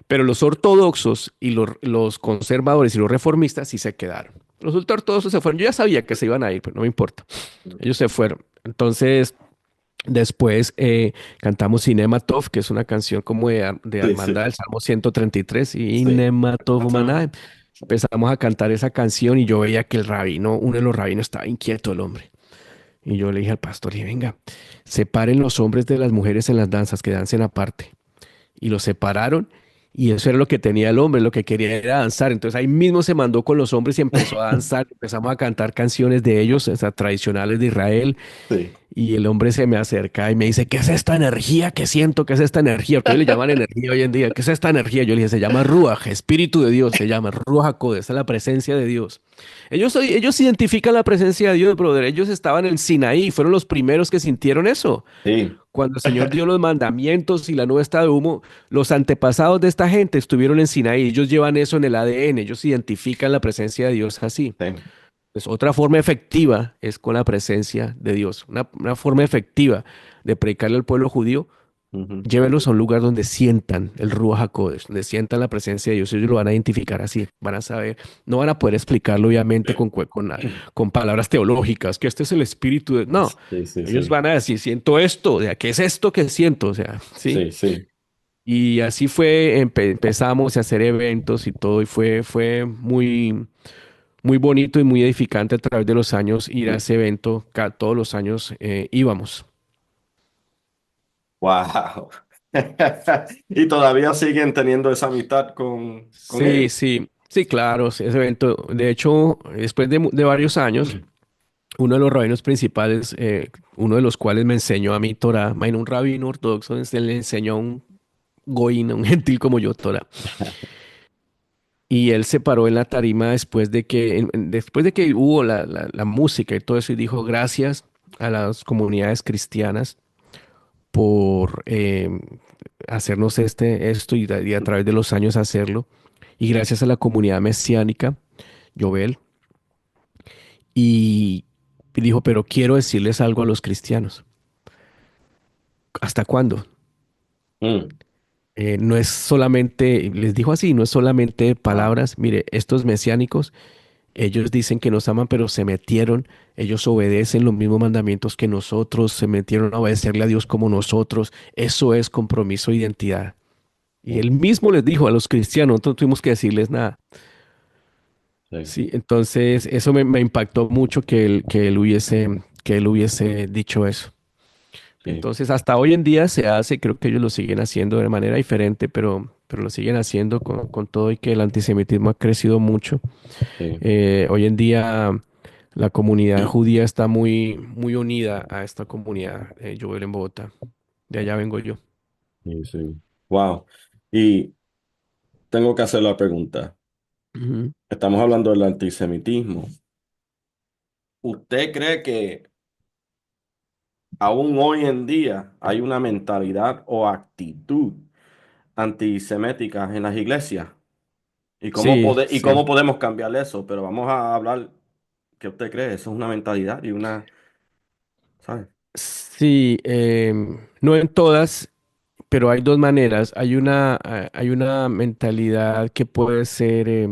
Pero los ortodoxos y los conservadores y los reformistas sí se quedaron. Los ultraortodoxos se fueron. Yo ya sabía que se iban a ir, pero no me importa. Ellos se fueron. Entonces, después cantamos Inematov, que es una canción como de Sí, hermandad sí, del Salmo 133. sí. Inematov Humanae. Empezamos a cantar esa canción y yo veía que el rabino, uno de los rabinos, estaba inquieto el hombre. Y yo le dije al pastor, y venga, separen los hombres de las mujeres en las danzas, que dancen aparte y los separaron y eso era lo que tenía el hombre, lo que quería era danzar. Entonces ahí mismo se mandó con los hombres y empezó a danzar, empezamos a cantar canciones de ellos, o sea, tradicionales de Israel Sí. y el hombre se me acerca y me dice, ¿qué es esta energía que siento? ¿Qué es esta energía? Ustedes le llaman energía hoy en día. ¿Qué es esta energía? Yo le dije, se llama Ruach, Espíritu de Dios, se llama Ruach HaKodesh, esa es la presencia de Dios. Ellos identifican la presencia de Dios, brother. Ellos estaban en Sinaí, fueron los primeros que sintieron eso. Sí. Cuando el Señor dio los mandamientos y la nube está de humo, los antepasados de esta gente estuvieron en Sinaí. Ellos llevan eso en el ADN, ellos identifican la presencia de Dios así. Sí. Pues otra forma efectiva es con la presencia de Dios. Una forma efectiva de predicarle al pueblo judío, Ujú. llévenlos a un lugar donde sientan el Ruach HaKodesh, donde sientan la presencia de Dios. Ellos lo van a identificar así, van a saber. No van a poder explicarlo, obviamente, con palabras teológicas, que este es el espíritu de... No, Sí, sí, ellos sí. van a decir, siento esto, o sea, ¿qué es esto que siento? O sea, ¿sí? Sí, sí. Y así fue, empezamos a hacer eventos y todo, y fue muy, muy bonito y muy edificante a través de los años ir a ese evento. Todos los años íbamos. Wow. Y todavía siguen teniendo esa amistad con Sí, ellos. sí, sí, claro, sí, ese evento. De hecho, después de varios años, uno de los rabinos principales, uno de los cuales me enseñó a mí Torah, imagina un rabino ortodoxo, le enseñó a un goín, a un gentil como yo, Torah. Y él se paró en la tarima después de que hubo la música y todo eso, y dijo gracias a las comunidades cristianas por hacernos esto y a través de los años hacerlo. Y gracias a la comunidad mesiánica, Jovel, y dijo, pero quiero decirles algo a los cristianos. ¿Hasta cuándo? Mm. No es solamente, les dijo así, no es solamente Wow. palabras. Mire, estos mesiánicos, ellos dicen que nos aman, pero se metieron, ellos obedecen los mismos mandamientos que nosotros, se metieron a obedecerle a Dios como nosotros. Eso es compromiso de identidad. Y Mm. él mismo les dijo a los cristianos, no tuvimos que decirles nada. Sí, Sí, entonces eso me impactó mucho que él hubiese dicho eso. sí, Entonces hasta hoy en día se hace, creo que ellos lo siguen haciendo de manera diferente, pero lo siguen haciendo con todo y que el antisemitismo ha crecido mucho. sí. Hoy en día la comunidad judía está muy, muy unida a esta comunidad, yo vivo en Bogotá, de allá vengo yo. Sí, sí. Wow. Y tengo que hacer la pregunta. Ujú. Estamos hablando del antisemitismo. ¿Usted cree que aún hoy en día hay una mentalidad o actitud antisemética en las iglesias? Sí, Y sí. cómo podemos cambiar eso? Pero vamos a hablar, ¿qué usted cree? Eso es una mentalidad y una, ¿sabes? Sí, no en todas, pero hay dos maneras. Hay una mentalidad que puede ser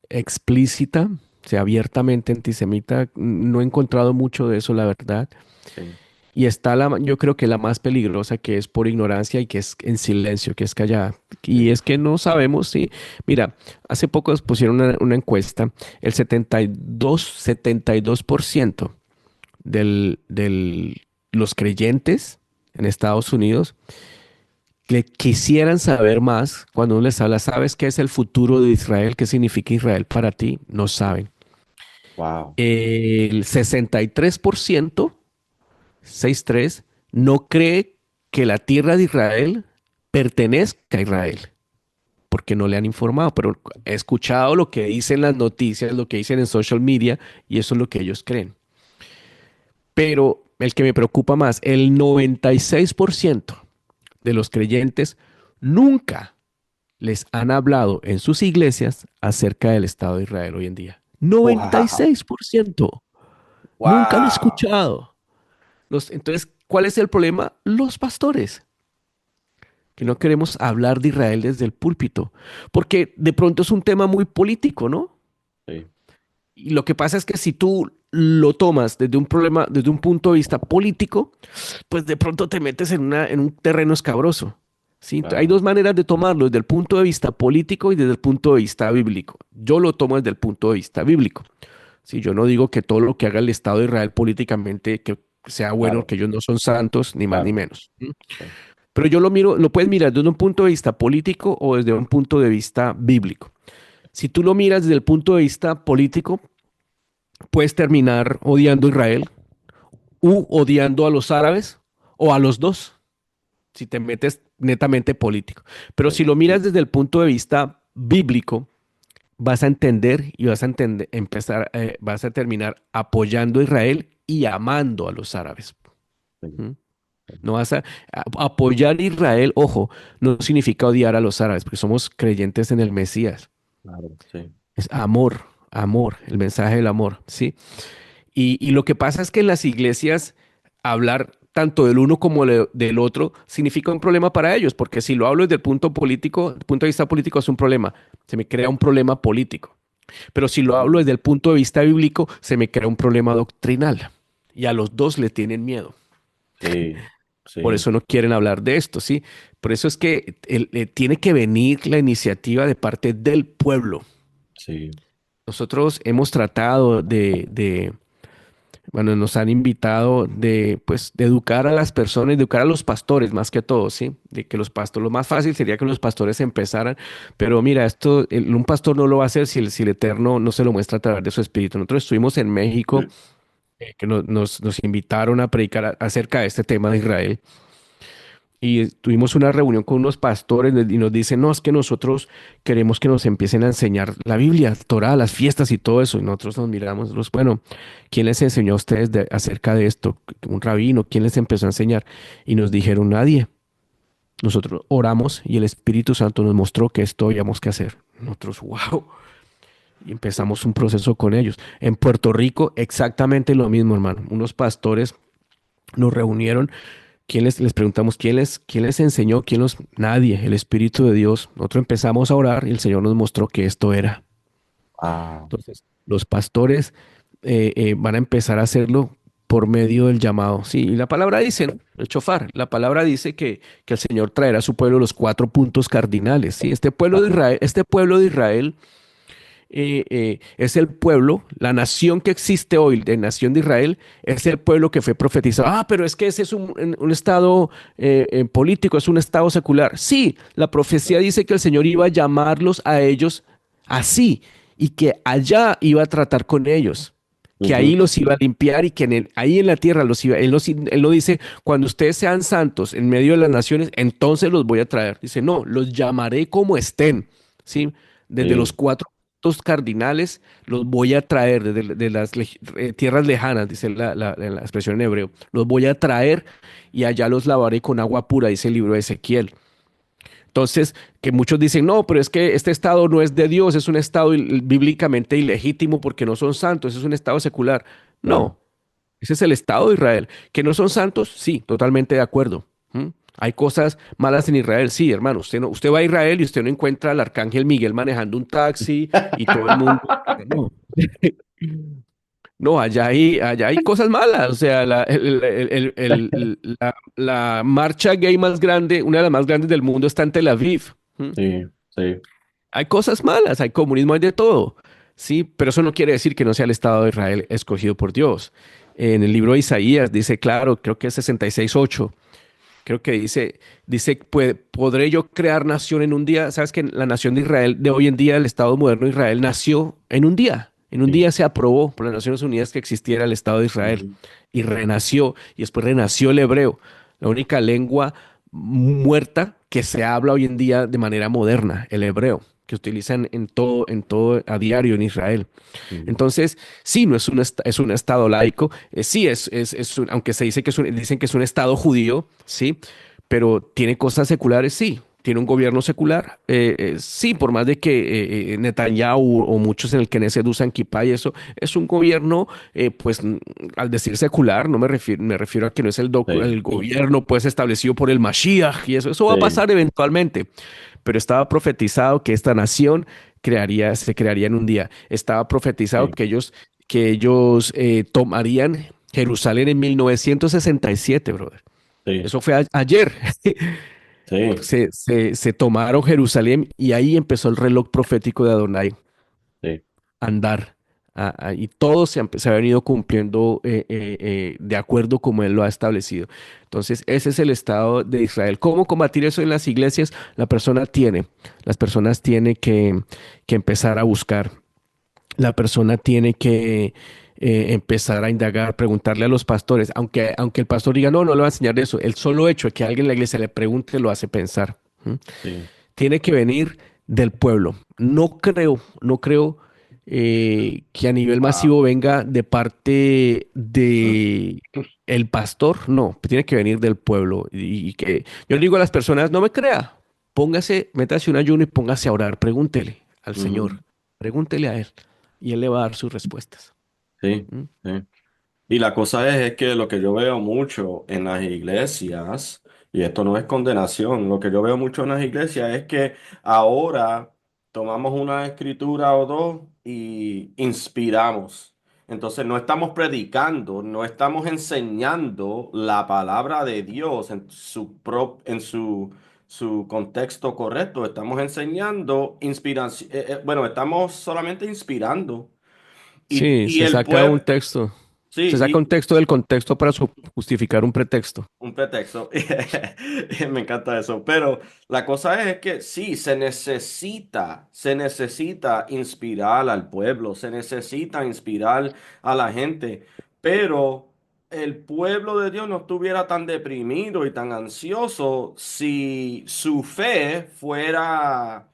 explícita, o sea, abiertamente antisemita. No he encontrado mucho de eso, la verdad. Sí. Y está yo creo que la más peligrosa, que es por ignorancia y que es en silencio, que es callada. Y Sí. es que no sabemos si, mira, hace poco nos pusieron una encuesta, el 72% los creyentes en Estados Unidos que quisieran saber más cuando uno les habla, ¿sabes qué es el futuro de Israel? ¿Qué significa Israel para ti? No saben. Wow. El 63%, 63, no cree que la tierra de Israel pertenezca a Israel, porque no le han informado, pero he escuchado lo que dicen las noticias, lo que dicen en social media, y eso es lo que ellos creen. Pero el que me preocupa más, el 96% de los creyentes nunca les han hablado en sus iglesias acerca del Estado de Israel hoy en día. Wow. 96%. Nunca han Wow. escuchado. Entonces, ¿cuál es el problema? Los pastores, que no queremos hablar de Israel desde el púlpito, porque de pronto es un tema muy político, ¿no? Sí, Y lo que pasa es que si tú lo tomas desde un problema, desde un punto de vista político, pues de pronto te metes en un terreno escabroso. ¿Sí? Hay claro. dos maneras de tomarlo, desde el punto de vista político y desde el punto de vista bíblico. Yo lo tomo desde el punto de vista bíblico. Sí, yo no digo que todo lo que haga el Estado de Israel políticamente que sea bueno, Claro, que ellos no son santos, ni más ni claro. menos. ¿Mm? Sí, Pero yo lo miro, lo puedes mirar desde un punto de vista político o desde un punto de vista bíblico. Si tú lo miras desde el punto de vista político, puedes terminar odiando a Israel u odiando a los árabes o a los dos, si te metes netamente político. Pero si sí, lo miras desde el punto de vista bíblico, vas a entender y vas a entender, empezar, vas a terminar apoyando a Israel y amando a los árabes. sí, ¿Mm? No vas apoyar a Israel, ojo, no significa odiar a los árabes, porque somos creyentes en el Mesías. claro, sí, Es amor, amor, el mensaje del amor, ¿sí? Y lo que pasa es que en las iglesias hablar tanto del uno como del otro significa un problema para ellos, porque si lo hablo desde el punto político, el punto de vista político es un problema, se me crea un problema político. Pero si lo hablo desde el punto de vista bíblico, se me crea un problema doctrinal. Y a los dos le tienen miedo. sí, Por sí, eso no quieren hablar de esto, ¿sí? Por eso es que tiene que venir la iniciativa de parte del pueblo. sí, Nosotros hemos tratado bueno, nos han invitado pues, de educar a las personas, educar a los pastores más que todo, ¿sí? De que los pastores, lo más fácil sería que los pastores empezaran, pero mira, un pastor no lo va a hacer si el Eterno no se lo muestra a través de su espíritu. Nosotros estuvimos en México, que nos invitaron a predicar acerca de este tema de Israel. Y tuvimos una reunión con unos pastores y nos dicen, no, es que nosotros queremos que nos empiecen a enseñar la Biblia, Torah, las fiestas y todo eso. Y nosotros nos miramos, bueno, ¿quién les enseñó a ustedes acerca de esto? ¿Un rabino? ¿Quién les empezó a enseñar? Y nos dijeron, nadie. Nosotros oramos y el Espíritu Santo nos mostró que esto habíamos que hacer. Nosotros, wow. Y empezamos un proceso con ellos. En Puerto Rico, exactamente lo mismo, hermano. Unos pastores nos reunieron. Les preguntamos quién les enseñó? Nadie, el Espíritu de Dios. Nosotros empezamos a orar y el Señor nos mostró que esto era. ah, Entonces, los pastores van a empezar a hacerlo por medio del llamado. Sí, y la palabra dice, ¿no? El chofar, la palabra dice que el Señor traerá a su pueblo los cuatro puntos cardinales. Sí, claro, Este pueblo de Israel es el pueblo, la nación que existe hoy, de nación de Israel, es el pueblo que fue profetizado. Ah, pero es que ese es un estado político, es un estado secular. Sí, la profecía dice que el Señor iba a llamarlos a ellos así y que allá iba a tratar con ellos. Que ahí ujú, los iba a limpiar y que ahí en la tierra los iba. Él no dice, cuando ustedes sean santos en medio de las naciones, entonces los voy a traer. Dice, no, los llamaré como estén. ¿Sí? Desde los sí, cuatro puntos cardinales los voy a traer de las tierras lejanas, dice la expresión en hebreo. Los voy a traer y allá los lavaré con agua pura, dice el libro de Ezequiel. Entonces, que muchos dicen, no, pero es que este estado no es de Dios, es un estado bíblicamente ilegítimo porque no son santos, es un estado secular. claro, No, ese es el estado de Israel. ¿Que no son santos? Sí, totalmente de acuerdo. ¿Mm? Hay cosas malas en Israel, sí, hermano. Usted va a Israel y usted no encuentra al arcángel Miguel manejando un taxi y todo el mundo. No, no, allá hay cosas malas. O sea, la marcha gay más grande, una de las más grandes del mundo, está en Tel Aviv. ¿Mm? sí, sí, Hay cosas malas, hay comunismo, hay de todo. Sí, pero eso no quiere decir que no sea el Estado de Israel escogido por Dios. En el libro de Isaías dice, claro, creo que es 66:8. Creo que dice, ¿podré yo crear nación en un día? Sabes que la nación de Israel de hoy en día, el Estado moderno de Israel, nació en un día. En un sí, día se aprobó por las Naciones Unidas que existiera el Estado de Israel ujú, y renació, y después renació el hebreo. la única lengua muerta que se habla hoy en día de manera moderna, el hebreo, que utilizan en todo a diario en Israel. Mm. Entonces, sí, no es es un estado laico, sí, aunque se dice que dicen que es un estado judío, sí, pero tiene cosas seculares, sí. Tiene un gobierno secular, sí, por más de que Netanyahu o muchos en el Knesset usan kippah y eso, es un gobierno, pues, al decir secular, no me refiero a que no es Sí, el gobierno, pues, establecido por el Mashiach y eso va a sí, pasar eventualmente, pero estaba profetizado que esta nación se crearía en un día. Estaba profetizado sí, que ellos tomarían Jerusalén en 1967, brother. sí, Eso fue ayer. sí, Se tomaron Jerusalén y ahí empezó el reloj profético de Adonai sí, a andar. Y todo se ha venido cumpliendo de acuerdo como Él lo ha establecido. Entonces, ese es el Estado de Israel. ¿Cómo combatir eso en las iglesias? Las personas tienen que empezar a buscar. La persona tiene que empezar a indagar, preguntarle a los pastores, aunque el pastor diga, no, no le va a enseñar eso, el solo hecho de que alguien en la iglesia le pregunte lo hace pensar. ¿M? sí. Tiene que venir del pueblo. No creo que a nivel Wow. masivo venga de parte de el pastor, no, tiene que venir del pueblo. Y que yo le digo a las personas, no me crea, métase un ayuno y póngase a orar, pregúntele al Ujú. Señor, pregúntele a Él y Él le va a dar sus respuestas. Sí, ¿Mm? sí. Y la cosa es que lo que yo veo mucho en las iglesias, y esto no es condenación, lo que yo veo mucho en las iglesias es que ahora tomamos una escritura o dos y inspiramos. Entonces no estamos predicando, no estamos enseñando la palabra de Dios en su contexto correcto. Estamos enseñando inspiración, bueno, estamos solamente inspirando. Sí, Y el pueblo, se saca un sí, texto del contexto para justificar un pretexto. un pretexto. Me encanta eso. Pero la cosa es que sí, se necesita inspirar al pueblo, se necesita inspirar a la gente. Pero el pueblo de Dios no estuviera tan deprimido y tan ansioso si su fe fuera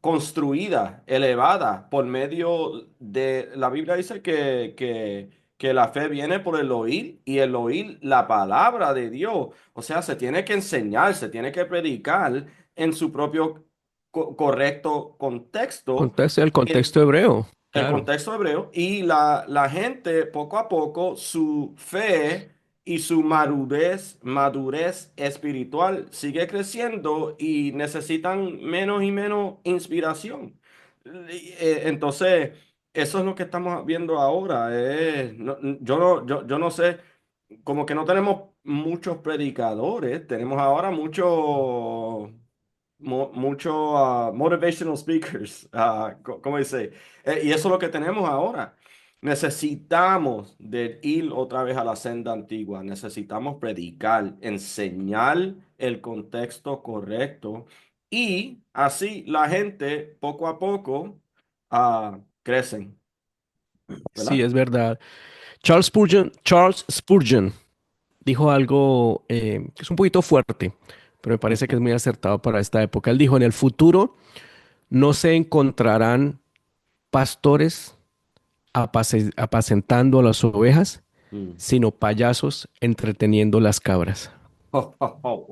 construida, elevada por medio de, la Biblia dice que la fe viene por el oír y el oír la palabra de Dios. O sea, se tiene que enseñar, se tiene que predicar en su propio correcto contexto, El el, contexto hebreo, el claro. contexto hebreo, y la gente poco a poco su fe y su madurez espiritual sigue creciendo y necesitan menos y menos inspiración. Entonces, eso es lo que estamos viendo ahora. Yo no sé, como que no tenemos muchos predicadores, tenemos ahora mucho motivational speakers, ¿cómo dice? Y eso es lo que tenemos ahora. Necesitamos de ir otra vez a la senda antigua, necesitamos predicar, enseñar el contexto correcto y así la gente poco a poco crecen, Sí, ¿verdad? es verdad. Charles Spurgeon dijo algo que es un poquito fuerte, pero me parece que es muy acertado para esta época. Él dijo, en el futuro no se encontrarán pastores apacentando a las ovejas, Mm. sino payasos entreteniendo las cabras. Wow.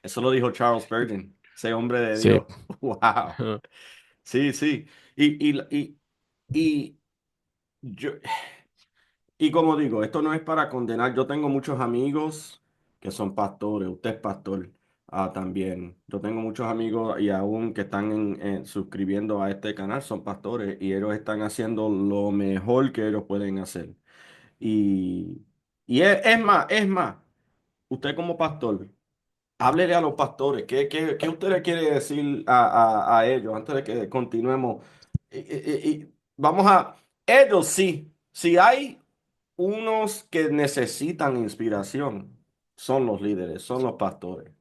Eso lo dijo Charles Spurgeon, ese hombre de Sí. Dios. Wow. Sí, sí. Y yo, y como digo, esto no es para condenar. Yo tengo muchos amigos que son pastores. Usted es pastor también. Yo tengo muchos amigos y aún que están suscribiendo a este canal son pastores y ellos están haciendo lo mejor que ellos pueden hacer. Y, y es más, usted como pastor. Háblele a los pastores. ¿Qué usted le quiere decir a ellos antes de que continuemos? Vamos a... Ellos sí. Si hay unos que necesitan inspiración, son los líderes, son los pastores.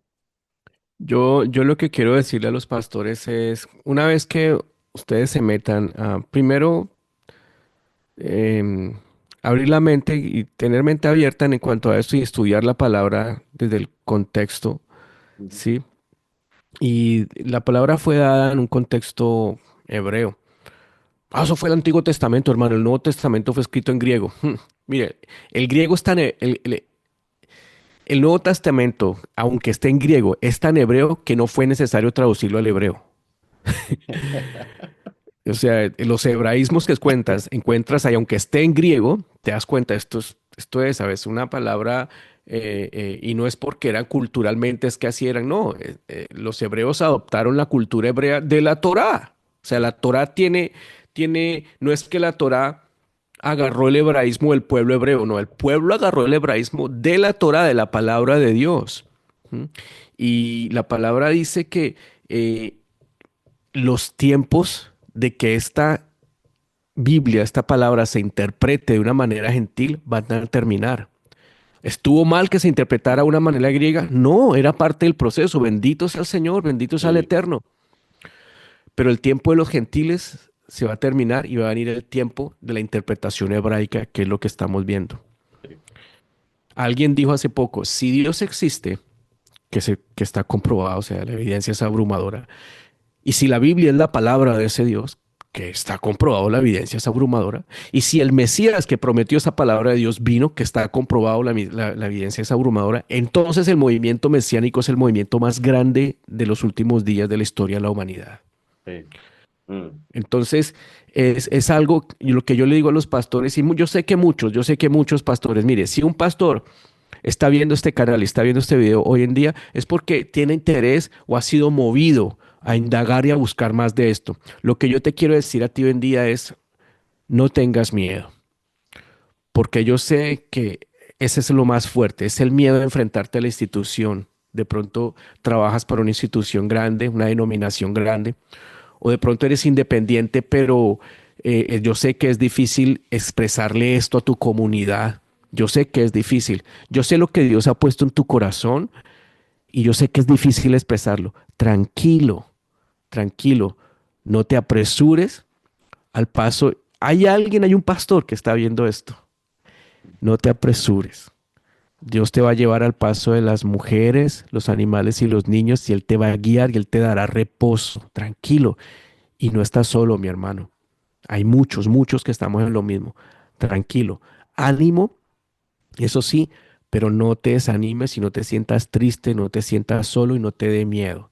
Yo lo que quiero decirle a los pastores es, una vez que ustedes se metan, primero, em, abrir la mente y tener mente abierta en cuanto a esto y estudiar la palabra desde el contexto, Ujú. ¿sí? Y la palabra fue dada en un contexto hebreo. Ah, eso fue el Antiguo Testamento, hermano. El Nuevo Testamento fue escrito en griego. Mire, el griego es tan, el Nuevo Testamento, aunque esté en griego, es tan hebreo que no fue necesario traducirlo al hebreo. O sea, los hebraísmos que encuentras ahí, aunque esté en griego, te das cuenta, esto es, ¿sabes? Una palabra, y no es porque eran culturalmente, es que así eran, no. Los hebreos adoptaron la cultura hebrea de la Torá. O sea, la Torá no es que la Torá agarró el hebraísmo del pueblo hebreo, no, el pueblo agarró el hebraísmo de la Torá, de la palabra de Dios. ¿Mm? Y la palabra dice que eh, los tiempos de que esta Biblia, esta palabra se interprete de una manera gentil, van a terminar. ¿Estuvo mal que se interpretara de una manera griega? No, era parte del proceso. Bendito sea el Señor, bendito sea el Sí, Eterno. Pero el tiempo de los gentiles se va a terminar y va a venir el tiempo de la interpretación hebraica, que es lo que estamos viendo. sí, Alguien dijo hace poco, si Dios existe, que está comprobado, o sea, la evidencia es abrumadora, y si la Biblia es la palabra de ese Dios, que está comprobado, la evidencia es abrumadora, y si el Mesías que prometió esa palabra de Dios vino, que está comprobado, la evidencia es abrumadora, entonces el movimiento mesiánico es el movimiento más grande de los últimos días de la historia de la humanidad. sí. Mm, Entonces, es algo, y lo que yo le digo a los pastores, y yo sé que muchos pastores, mire, si un pastor está viendo este canal y está viendo este video hoy en día, es porque tiene interés o ha sido movido a indagar y a buscar más de esto. Lo que yo te quiero decir a ti hoy en día es, no tengas miedo, porque yo sé que ese es lo más fuerte, es el miedo de enfrentarte a la institución. De pronto trabajas para una institución grande, una denominación grande, o de pronto eres independiente, pero yo sé que es difícil expresarle esto a tu comunidad. Yo sé que es difícil. Yo sé lo que Dios ha puesto en tu corazón y yo sé que es difícil expresarlo. Tranquilo, tranquilo. No te apresures al paso. Hay un pastor que está viendo esto. No te apresures. Dios te va a llevar al paso de las mujeres, los animales y los niños y Él te va a guiar y Él te dará reposo. Tranquilo. Y no estás solo, mi hermano. Hay muchos, muchos que estamos en lo mismo. Tranquilo. Ánimo, eso sí, pero no te desanimes y no te sientas triste, no te sientas solo y no te dé miedo.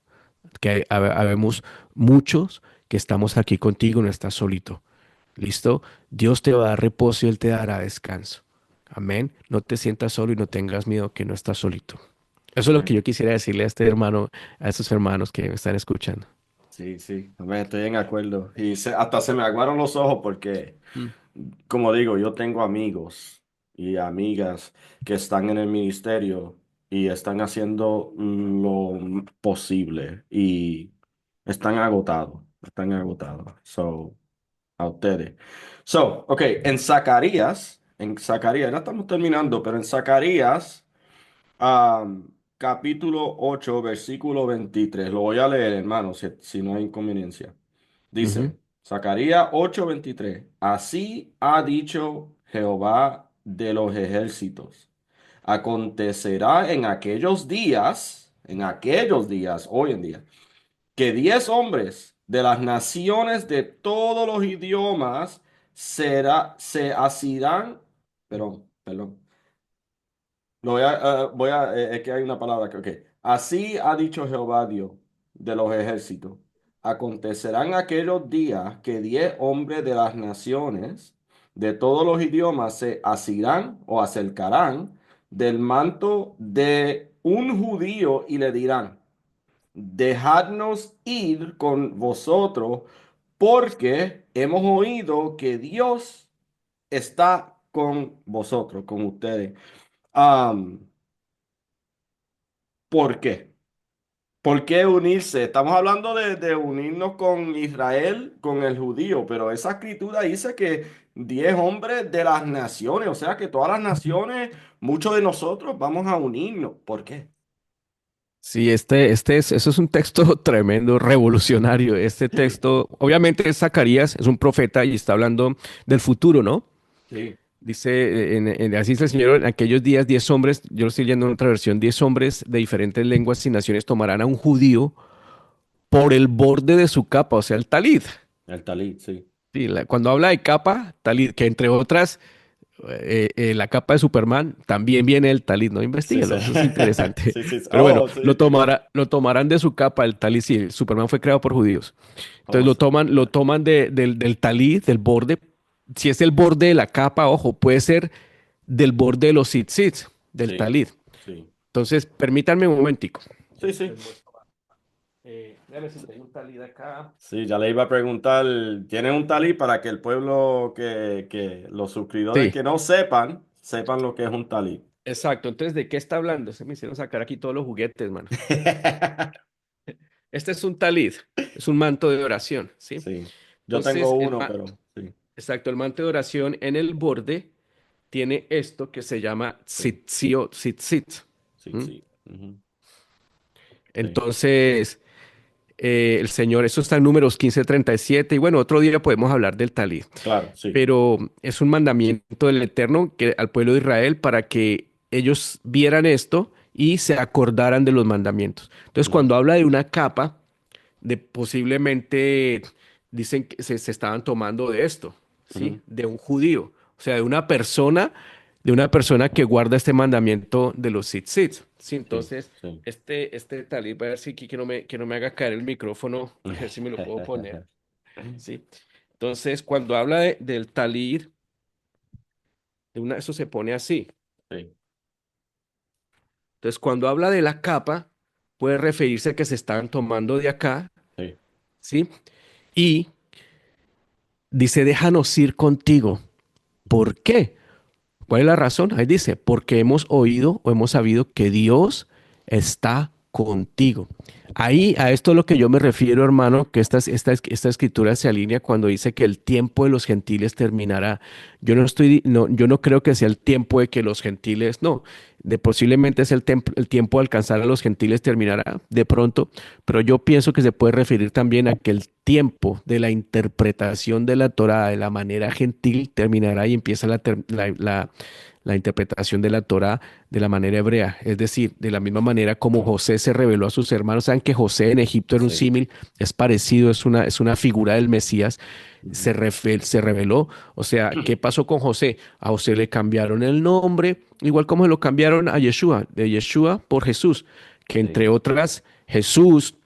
Que habemos muchos que estamos aquí contigo, no estás solito. ¿Listo? Dios te va a dar reposo y Él te dará descanso. Amén. No te sientas solo y no tengas miedo que no estás solito. Eso es lo que amén. yo quisiera decirle a este hermano, a estos hermanos que me están escuchando. Sí, sí, amén, estoy en acuerdo. Y hasta se me aguaron los ojos porque, Mm. como digo, yo tengo amigos y amigas que están en el ministerio y están haciendo lo posible y están agotados, están agotados. So, a ustedes. So, ok, en Zacarías, ya estamos terminando, pero en Zacarías, capítulo 8 versículo 23 lo voy a leer, hermano, si no hay inconveniencia. Ujú. Dice, Zacarías 8:23, así ha dicho Jehová de los ejércitos. Acontecerá en aquellos días, hoy en día, que 10 hombres de las naciones de todos los idiomas se asirán, perdón, es que hay una palabra que, ok. Así ha dicho Jehová Dios de los ejércitos. Acontecerán aquellos días que 10 hombres de las naciones, de todos los idiomas, se asirán o acercarán del manto de un judío y le dirán, dejadnos ir con vosotros, porque hemos oído que Dios está con vosotros, con ustedes. Am, ¿Por qué? ¿Por qué unirse? Estamos hablando de unirnos con Israel, con el judío, pero esa escritura dice que 10 hombres de las naciones, o sea que todas las naciones, muchos de nosotros vamos a unirnos. ¿Por qué? Sí, eso es un texto tremendo, revolucionario. Este Sí, texto, obviamente es Zacarías, es un profeta y está hablando del futuro, ¿no? sí, Dice, así dice el Señor, en aquellos días 10 hombres, yo lo estoy leyendo en otra versión, 10 hombres de diferentes lenguas y naciones tomarán a un judío por el borde de su capa, o sea, el talid. El talit, sí. Sí, cuando habla de capa, talid, que entre otras, la capa de Superman, también viene el talid, ¿no? Sí, sí. Investígalo, eso es interesante. Sí, sí. Pero bueno, Oh, sí. lo tomarán de su capa, el talid, sí, Superman fue creado por judíos. Entonces Oh, sí. lo toman del talid, del borde. Si es el borde de la capa, ojo, puede ser del borde de los tzitzit, del Sí, talid. sí. Entonces, permítanme un momentico. Sí, sí. Déjame si tengo un talid acá. Sí, ya le iba a preguntar, ¿tiene un talit para que el pueblo, que los suscriptores Sí, que no sepan, sepan lo que es un talit? exacto. Entonces, ¿de qué está hablando? Se me hicieron sacar aquí todos los juguetes, mano. Este es un talid, es un manto de oración, ¿sí? Sí, yo tengo Entonces, uno, pero sí, exacto, el manto de oración en el borde tiene esto que se llama sí, tzitzit, tzitzit. sí, ¿M? sí. Ujú, sí, Entonces, el Señor, eso está en Números 15:37 y bueno, otro día podemos hablar del talid, claro, sí. pero es un mandamiento del Eterno que, al pueblo de Israel para que ellos vieran esto y se acordaran de los mandamientos. Entonces, Ujú, cuando habla de una capa, de posiblemente dicen que se estaban tomando de esto, ¿sí? ujú, De un judío, o sea, de una persona que guarda este mandamiento de los tzitzit, ¿sí? sí, Entonces, sí. este talib, voy a ver si aquí que no me haga caer el micrófono, a ver si me lo puedo poner, ¿sí? Entonces, cuando habla del talid, eso se pone así. Sí, Entonces, cuando habla de la capa, puede referirse a que se estaban tomando de acá, sí. ¿sí? Y dice, déjanos ir contigo. Ujú, ¿Por qué? ¿Cuál es la razón? Ahí dice, porque hemos oído o hemos sabido que Dios está contigo. Ahí a esto es lo que yo me refiero, hermano, que esta escritura se alinea cuando dice que el tiempo de los gentiles terminará. Yo no creo que sea el tiempo de que los gentiles, no, de posiblemente es el tiempo de alcanzar a los gentiles terminará de pronto, pero yo pienso que se puede referir también a que el tiempo de la interpretación de la Torá de la manera gentil terminará y empieza la interpretación de la Torá de la manera hebrea. Es decir, de la misma manera como José se reveló a sus hermanos. Saben que José en Egipto era un sí. símil, es parecido, es una figura del Mesías. Ujú. Se reveló. O sea, ¿qué pasó con José? A José le cambiaron el nombre, igual como se lo cambiaron a Yeshua, de Yeshua por Jesús, que Sí. entre otras, Jesús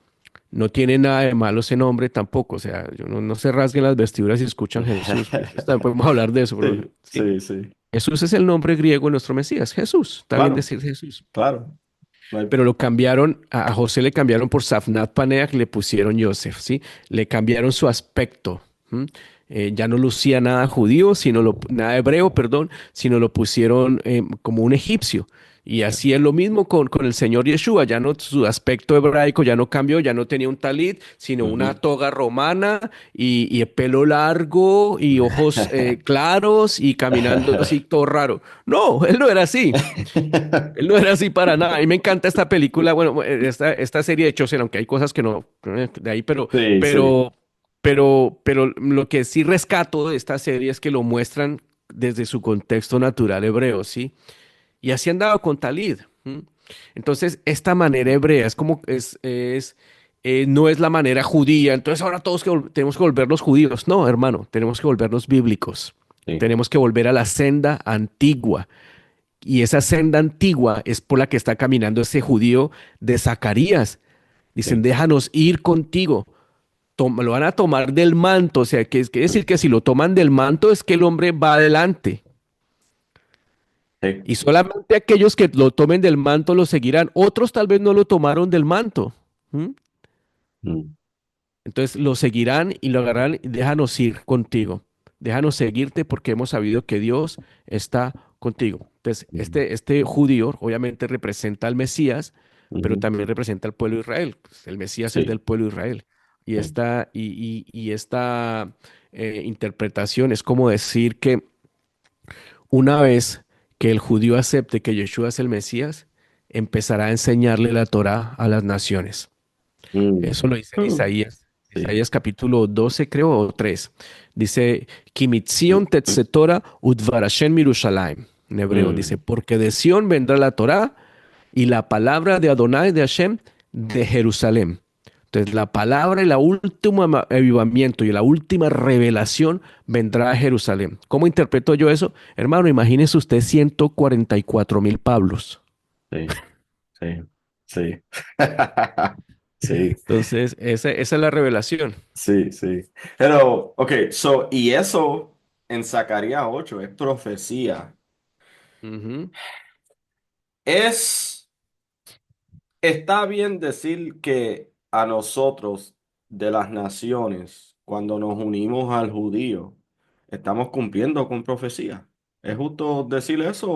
no tiene nada de malo ese nombre tampoco. O sea, no se rasguen las vestiduras si escuchan Jesús. Después también podemos hablar de eso, pero Sí, sí. sí, sí. Jesús es el nombre griego de nuestro Mesías, Jesús, está bien Claro, decir Jesús. claro. No hay- Pero lo cambiaron, a José le cambiaron por Safnat Paneah, le pusieron Yosef, ¿sí? Le cambiaron su aspecto. ¿M? Ya no lucía nada judío, nada hebreo, perdón, sino lo pusieron como un egipcio. Y así es lo mismo con el Señor Yeshua, ya no, su aspecto hebraico ya no cambió, ya no tenía un talit, sino una Ujú. toga romana y el pelo largo y ojos claros y caminando así todo raro. No, él no era así. Él no era así para nada. A mí me encanta esta película, bueno, esta serie de Chosen, aunque hay cosas que no de ahí, Sí, sí. pero, pero lo que sí rescato de esta serie es que lo muestran desde su contexto natural hebreo, ¿sí? Y así han dado con Talid. ¿M? Entonces, esta manera hebrea es como, no es la manera judía. Entonces, ahora tenemos que volvernos judíos. No, hermano, tenemos que volvernos bíblicos. Sí, Tenemos que volver a la senda antigua. Y esa senda antigua es por la que está caminando ese judío de Zacarías. Dicen, sí, déjanos ir contigo. Lo van a tomar del manto. O sea, que es quiere decir que si lo toman del manto es que el hombre va adelante. sí. Y solamente aquellos que lo tomen del manto lo seguirán. Otros tal vez no lo tomaron del manto. ¿M? Mm, Entonces lo seguirán y lo agarrarán y déjanos ir contigo. Déjanos seguirte porque hemos sabido que Dios está contigo. Entonces, mm, este judío obviamente representa al Mesías, pero ujú. también representa al pueblo de Israel. Pues, el Mesías es del Sí, pueblo de Israel. sí. Y esta interpretación es como decir que una vez que el judío acepte que Yeshua es el Mesías, empezará a enseñarle la Torá a las naciones. Mm. Eso lo dice en Mm. Isaías. sí. Isaías capítulo 12 creo, o 3. Dice, Kimitzion tetzetora udvarashem mirushalayim. En hebreo dice, Mm, porque de Sión vendrá la Torá y la palabra de Adonai de Hashem de Jerusalén. Entonces, la palabra y la última avivamiento y la última revelación vendrá a Jerusalén. ¿Cómo interpreto yo eso? Hermano, imagínese usted 144.000 Pablos. sí, sí, sí. Sí, Entonces, esa es la revelación. sí, sí. Pero, ok, so, y eso en Zacarías 8 es profecía. Ujú. Es, está bien decir que a nosotros de las naciones, cuando nos unimos al judío, estamos cumpliendo con profecía. ¿Es justo decir eso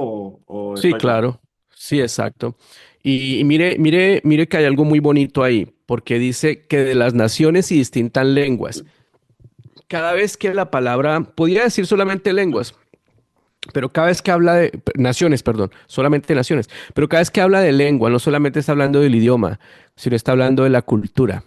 o Sí, estoy mal? claro. Sí, exacto. Y mire que hay algo muy bonito ahí, porque dice que de las naciones y distintas lenguas. Cada vez que la palabra, podría decir solamente lenguas, pero cada vez que habla de naciones, perdón, solamente naciones, pero cada vez que habla de lengua, no solamente está hablando del idioma, sino está hablando de la cultura.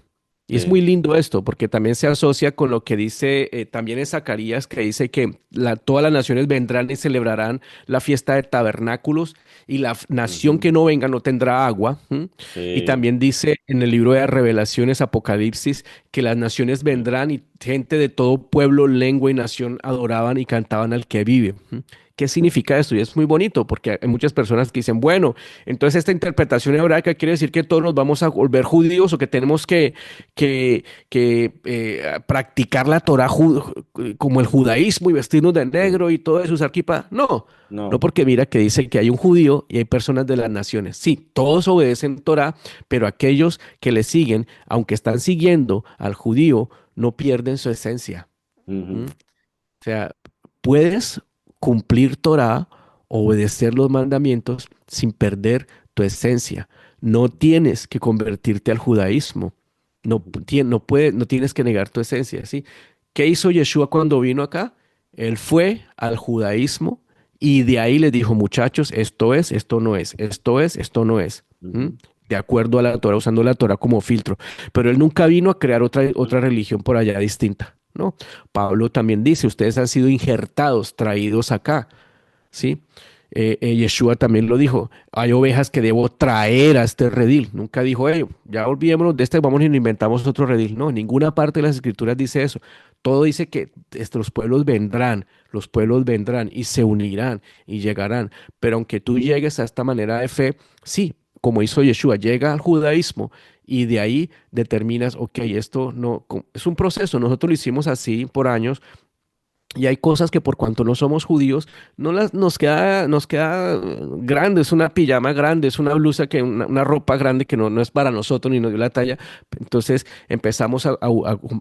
Y es muy Sí. lindo esto, porque también se asocia con lo que dice también en Zacarías, que dice que todas las naciones vendrán y celebrarán la fiesta de tabernáculos, y la nación Ujú. que no venga no tendrá agua. ¿M? Y Sí. también dice en el libro de Revelaciones, Apocalipsis, que las naciones vendrán y gente de todo pueblo, lengua y nación adoraban y cantaban al que vive. ¿M? ¿Qué significa esto? Y es muy bonito porque hay muchas personas que dicen, bueno, entonces esta interpretación hebraica quiere decir que todos nos vamos a volver judíos o que tenemos que practicar la Torah como el judaísmo y vestirnos de Sí. negro y todo eso, usar kippah. No, no, No. porque mira que dice que hay un judío y hay personas de las naciones. Sí, todos obedecen Torah, pero aquellos que le siguen, aunque están siguiendo al judío, no pierden su esencia. ¿Mm? Ujú. O sea, puedes cumplir Torah, obedecer los mandamientos sin perder tu esencia. No tienes que convertirte al judaísmo. No, no tienes que negar tu esencia, ¿sí? ¿Qué hizo Yeshua cuando vino acá? Él fue al judaísmo y de ahí les dijo, muchachos, esto es, esto no es, esto es, esto no es. ¿Mm? Ujú. De acuerdo a la Torah, usando la Torah como filtro. Pero él nunca vino a crear otra religión por allá distinta, ¿no? Pablo también dice, ustedes han sido injertados, traídos acá, ¿sí? Yeshua también lo dijo, hay ovejas que debo traer a este redil. Nunca dijo, hey, ya olvidémonos de este, vamos y nos inventamos otro redil. No, en ninguna parte de las escrituras dice eso. Todo dice que estos los pueblos vendrán y se unirán y llegarán. Pero aunque tú llegues a esta manera de fe, sí, como hizo Yeshua, llega al judaísmo y de ahí determinas, ok, esto no, es un proceso, nosotros lo hicimos así por años y hay cosas que por cuanto no somos judíos, nos queda grande, es una pijama grande, es una blusa una ropa grande que no es para nosotros ni nos dio la talla. Entonces empezamos a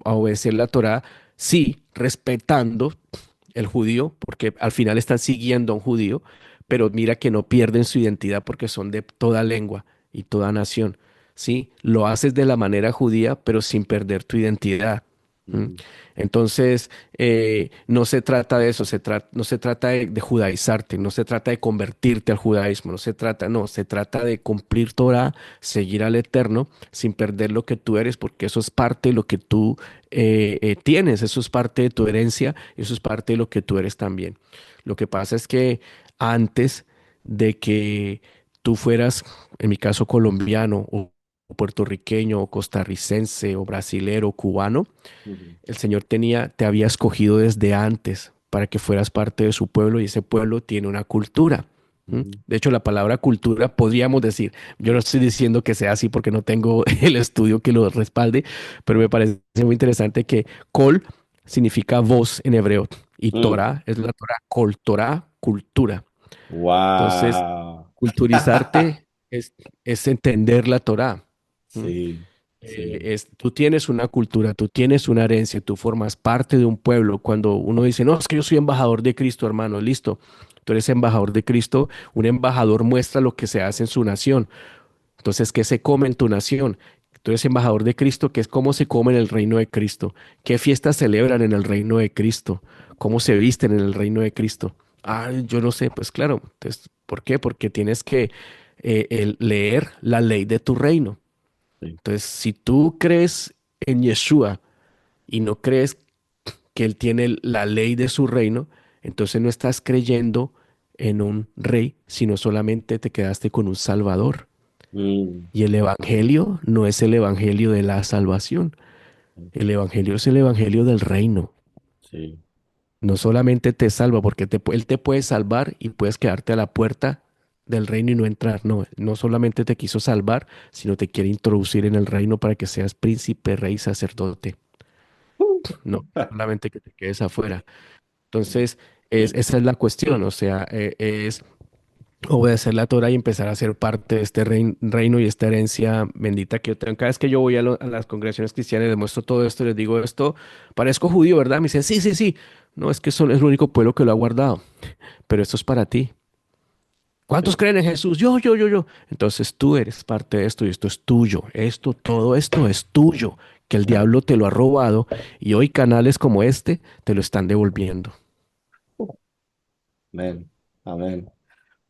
obedecer la Torá, sí, respetando el judío, porque al final están siguiendo a un judío, pero mira que no pierden su identidad porque son de toda lengua y toda nación. Sí, lo haces de la manera judía, pero sin perder tu identidad. ¿Mm? Ujú. Entonces, no se trata de eso, no se trata de judaizarte, no se trata de convertirte al judaísmo, no, se trata de cumplir Torah, seguir al Eterno sin perder lo que tú eres, porque eso es parte de lo que tú tienes, eso es parte de tu herencia, eso es parte de lo que tú eres también. Lo que pasa es que antes de que tú fueras, en mi caso, colombiano o puertorriqueño o costarricense o brasilero o cubano, Ujú. el Señor te había escogido desde antes para que fueras parte de su pueblo y ese pueblo tiene una cultura. ¿M? Ujú. De hecho, la palabra cultura podríamos decir, yo no estoy diciendo que sea así porque no tengo el estudio que lo respalde, pero me parece muy interesante que kol significa voz en hebreo y Mm. Torah es la Torah, kol Torah, cultura. Entonces, Wow. culturizarte es entender la Torah. ¿M? Sí, sí. Tú tienes una cultura, tú tienes una herencia, tú formas parte de un pueblo. Cuando uno dice, no, es que yo soy embajador de Cristo, hermano, listo. Tú eres embajador de Cristo. Un embajador muestra lo que se hace en su nación. Entonces, ¿qué se come en tu nación? Tú eres embajador de Cristo, que es cómo se come en el reino de Cristo. ¿Qué fiestas celebran en el reino de Cristo? ¿Cómo se visten en el reino de Cristo? Ah, yo no sé, pues claro. Entonces, ¿por qué? Porque tienes que leer la ley de tu reino. Sí. Entonces, si tú crees en Yeshua, y no crees que Él tiene la ley de su reino, entonces no estás creyendo en un rey, sino solamente te quedaste con un salvador. Mm, Y el evangelio no es el evangelio de la salvación, el evangelio es el evangelio del reino. sí. No solamente te salva, porque Él te puede salvar y puedes quedarte a la puerta del reino y no entrar. No, no solamente te quiso salvar, sino te quiere introducir en el reino para que seas príncipe, rey, sacerdote. No, solamente que te quedes afuera. Entonces, esa es la cuestión, o sea, es obedecer la Torah y empezar a ser parte de este reino y esta herencia bendita que yo tengo. Cada vez que yo voy a las congregaciones cristianas, les muestro todo esto, les digo esto, parezco judío, ¿verdad? Me dicen, sí, sí, sí. No, es que es el único pueblo que lo ha guardado, pero esto es para ti. ¿Cuántos Sí. creen en Jesús? Yo. Entonces tú eres parte de esto y esto es tuyo. Esto, todo esto es tuyo, que el diablo te lo ha robado y hoy canales como este te lo están devolviendo. Amén. Amén.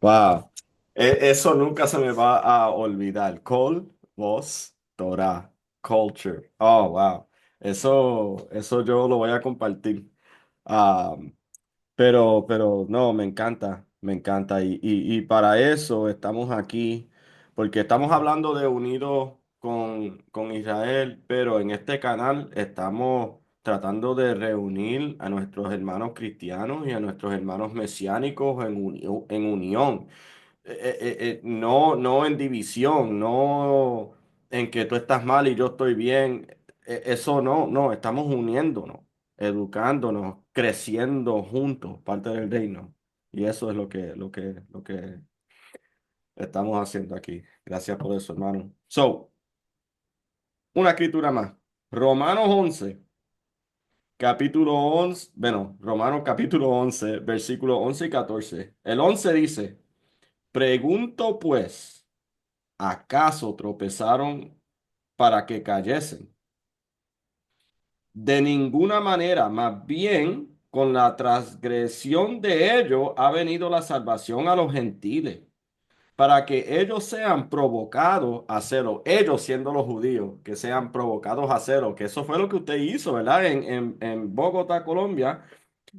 Wow. Eso nunca se me va a olvidar. Kol, voz, Torah, culture. Oh, wow. Eso yo lo voy a compartir. Ah, pero no, me encanta, me encanta. Y para eso estamos aquí, porque estamos hablando de unidos con Israel, pero en este canal estamos tratando de reunir a nuestros hermanos cristianos y a nuestros hermanos mesiánicos en unión. No, no en división, no en que tú estás mal y yo estoy bien. Eso no, no, estamos uniéndonos, educándonos, creciendo juntos, parte del reino. Y eso es lo que estamos haciendo aquí. Gracias por eso, hermano. So, una escritura más. Romanos 11 capítulo 11 bueno, Romanos capítulo 11 versículos 11 y 14. El 11 dice, pregunto pues, ¿acaso tropezaron para que cayesen? De ninguna manera, más bien con la transgresión de ellos ha venido la salvación a los gentiles, para que ellos sean provocados a hacerlo, ellos siendo los judíos, que sean provocados a hacerlo, que eso fue lo que usted hizo, ¿verdad? En Bogotá, Colombia.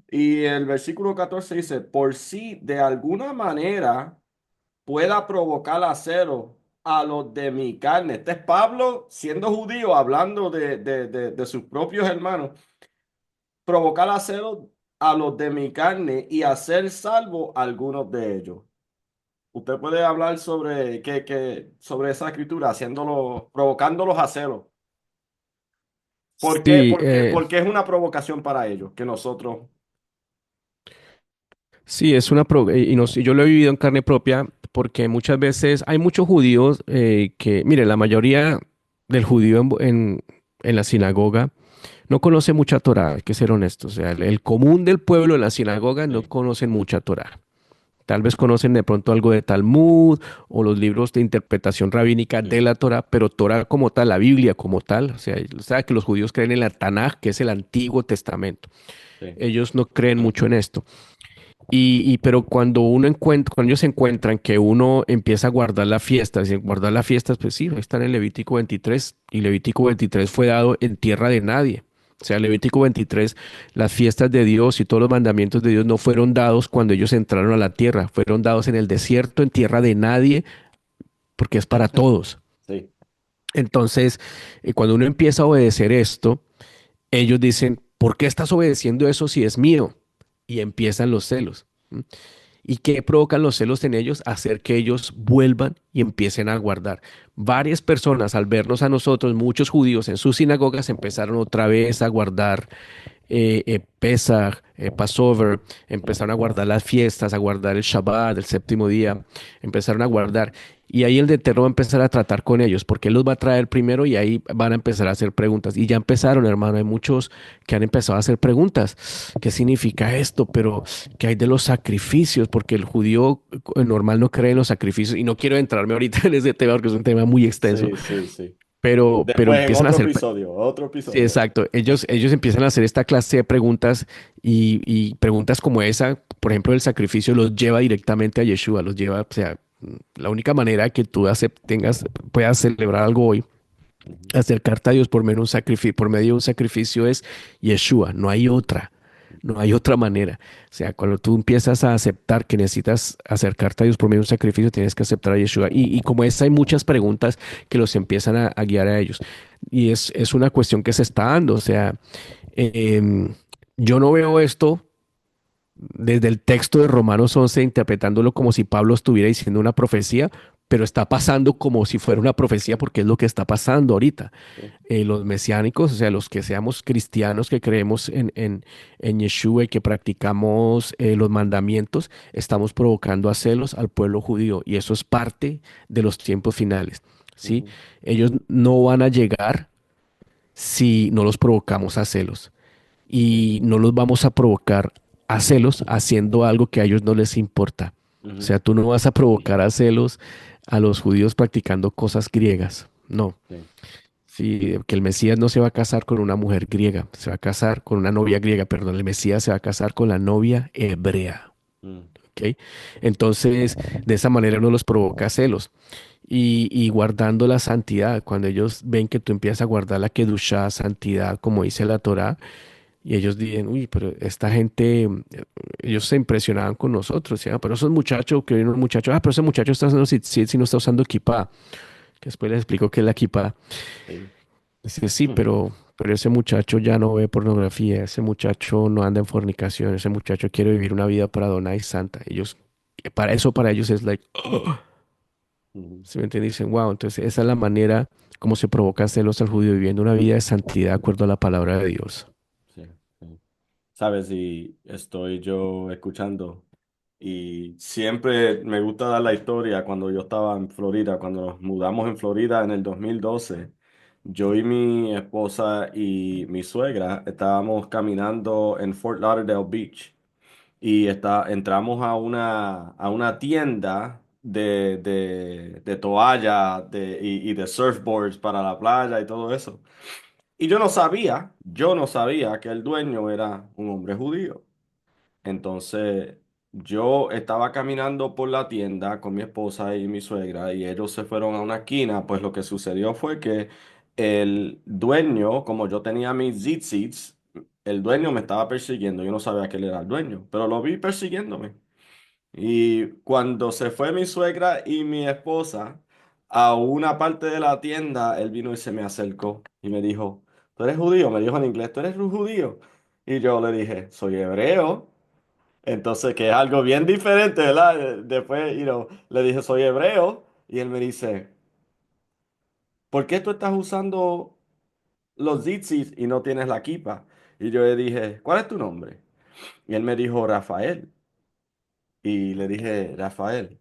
Y el versículo 14 dice, por si de alguna manera pueda provocar a cero a los de mi carne. Este es Pablo, siendo judío, hablando de sus propios hermanos, provocar a cero a los de mi carne y hacer salvo a algunos de ellos. Usted puede hablar sobre, sobre esa escritura, haciéndolo, provocándolos a cero. ¿Por qué? Sí, Porque es una provocación para ellos, que nosotros... sí, y yo lo he vivido en carne propia porque muchas veces hay muchos judíos que, mire, la mayoría del judío en la sinagoga no conoce mucha Torah, hay que ser honestos. O sea, el común del pueblo en la sinagoga no Sí, conocen mucha Torah. Tal vez conocen de pronto algo de Talmud o los libros de interpretación rabínica de sí, la Torah, pero Torah como tal, la Biblia como tal, o sea que los judíos creen en la Tanaj, que es el Antiguo Testamento. sí, Ellos no creen mucho en esto. Pero cuando ellos se encuentran que uno empieza a guardar las fiestas, y guardar las fiestas, pues sí, están en Levítico 23, y Levítico 23 fue dado en tierra de nadie. O sea, Levítico 23, las fiestas de Dios y todos los mandamientos de Dios no fueron dados cuando ellos entraron a la tierra, fueron dados en el desierto, en tierra de nadie, porque es para todos. sí, Entonces, cuando uno empieza a obedecer esto, ellos dicen, ¿por qué estás obedeciendo eso si es mío? Y empiezan los celos. ¿M? ¿Y qué provocan los celos en ellos? Hacer que ellos vuelvan y empiecen a guardar. Varias personas al vernos a nosotros, muchos judíos en sus sinagogas, empezaron otra vez a guardar Pesach, Passover, empezaron a guardar las fiestas, a guardar el Shabbat, el séptimo día, empezaron a guardar. Y ahí el Eterno va a empezar a tratar con ellos, porque Él los va a traer primero y ahí van a empezar a hacer preguntas. Y ya empezaron, hermano, hay muchos que han empezado a hacer preguntas. ¿Qué significa esto? Pero, ¿qué hay de los sacrificios? Porque el judío normal no cree en los sacrificios. Y no quiero entrarme ahorita en ese tema porque es un tema muy extenso, sí, sí, sí. pero Después en empiezan a hacer. otro Sí, episodio. exacto. Ellos empiezan a hacer esta clase de preguntas y preguntas como esa, por ejemplo, el sacrificio los lleva directamente a Yeshua, los lleva, o sea, la única manera que tú puedas celebrar algo hoy Ujú, Acercarte a Dios por medio de un sacrificio, por medio de un sacrificio es Yeshua, no hay otra, no hay otra manera. O sea, cuando tú empiezas a aceptar que necesitas acercarte a Dios por medio de un sacrificio, tienes que aceptar a Yeshua. Y como es, hay muchas preguntas que los empiezan a guiar a ellos. Y es una cuestión que se está dando. O sea, em, yo no veo esto desde el texto de Romanos 11 interpretándolo como si Pablo estuviera diciendo una profecía, pero está pasando como si fuera una profecía porque es lo que está pasando ahorita. sí, Los mesiánicos, o sea, los que seamos cristianos, que creemos en Yeshua y que practicamos los mandamientos, estamos provocando a celos al pueblo judío y eso es parte de los tiempos finales, ¿sí? ujú, Ellos no van a llegar si no los provocamos a celos sí, y no los vamos a provocar a celos haciendo algo que a ellos no les importa. O ujú, sea, tú no vas a provocar a celos a los judíos practicando cosas griegas. No. sí, Sí, que el Mesías no se va a casar con una mujer griega, se va a casar con una novia griega, perdón, el Mesías se va a casar con la novia hebrea. mm, ¿Ok? Entonces, de esa manera uno los provoca celos. Y guardando la santidad, cuando ellos ven que tú empiezas a guardar la kedushá, santidad, como dice la Torá, y ellos dicen, uy, pero esta gente, ellos se impresionaban con nosotros, ¿sí? Pero esos muchachos, que viene un muchacho, pero ese muchacho está usando tzitzit si no está usando kippah, que después les explico qué es la kippah. sí, Dice, sí, mm, pero ese muchacho ya no ve pornografía, ese muchacho no anda en fornicación, ese muchacho quiere vivir una vida para Adonai santa. Ellos, para eso para ellos es like, ujú, ¿sí me entienden? Dicen, wow, entonces esa es la manera como se provoca celos al judío viviendo una vida de santidad de acuerdo a la palabra de Dios. sí, sí. Sabes, y estoy yo escuchando y siempre me gusta dar la historia cuando yo estaba en Florida, cuando nos mudamos en Florida en el 2012. Yo y mi esposa y mi suegra estábamos caminando en Fort Lauderdale Beach y entramos a una tienda de toalla y de surfboards para la playa y todo eso. Y yo no sabía que el dueño era un hombre judío. Entonces, yo estaba caminando por la tienda con mi esposa y mi suegra y ellos se fueron a una esquina. Pues lo que sucedió fue que el dueño, como yo tenía mis Seats, el dueño me estaba persiguiendo. Yo no sabía que él era el dueño, pero lo vi persiguiéndome. Y cuando se fue mi suegra y mi esposa a una parte de la tienda, él vino y se me acercó y me dijo, ¿tú eres judío? Me dijo en inglés, ¿tú eres un judío? Y yo le dije, soy hebreo. Entonces, que es algo bien diferente, ¿verdad? Después, le dije, soy hebreo. Y él me dice, ¿por qué tú estás usando los tzitzis y no tienes la kipa? Y yo le dije, ¿cuál es tu nombre? Y él me dijo, Rafael. Y le dije, Rafael.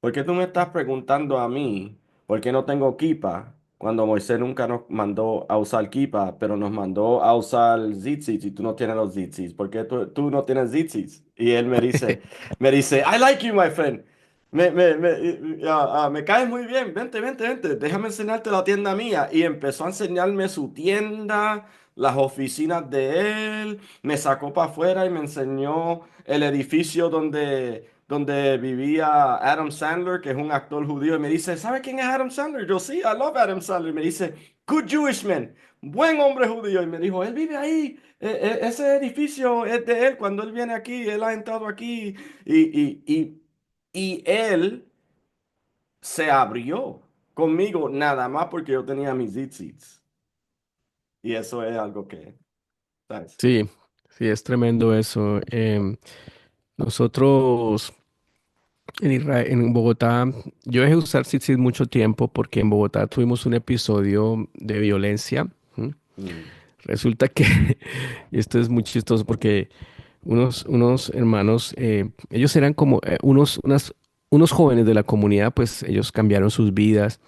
¿Por qué tú me estás preguntando a mí por qué no tengo kipa cuando Moisés nunca nos mandó a usar kipa, pero nos mandó a usar tzitzis y tú no tienes los tzitzis? ¿Por qué tú no tienes tzitzis? Y él me dice, I like you, my friend. Me caes muy bien. Vente, vente, vente. Déjame enseñarte la tienda mía. Y empezó a enseñarme su tienda, las oficinas de él. Me sacó para afuera y me enseñó el edificio donde vivía Adam Sandler, que es un actor judío, y me dice, ¿sabe quién es Adam Sandler? Yo sí, I love Adam Sandler. Y me dice, good Jewish man, buen hombre judío. Y me dijo, él vive ahí, ese edificio es de él, cuando él viene aquí, él ha entrado aquí. Y él se abrió conmigo nada más porque yo tenía mis Seats. Y eso es algo que, ¿sabes? Sí, sí, es tremendo eso. Nosotros en Israel, en Bogotá, yo dejé de usar tzitzit mucho tiempo porque en Bogotá tuvimos un episodio de violencia. ¿M? Mm, Resulta que, y esto es muy chistoso porque unos hermanos, ellos eran como unos jóvenes de la comunidad, pues ellos cambiaron sus vidas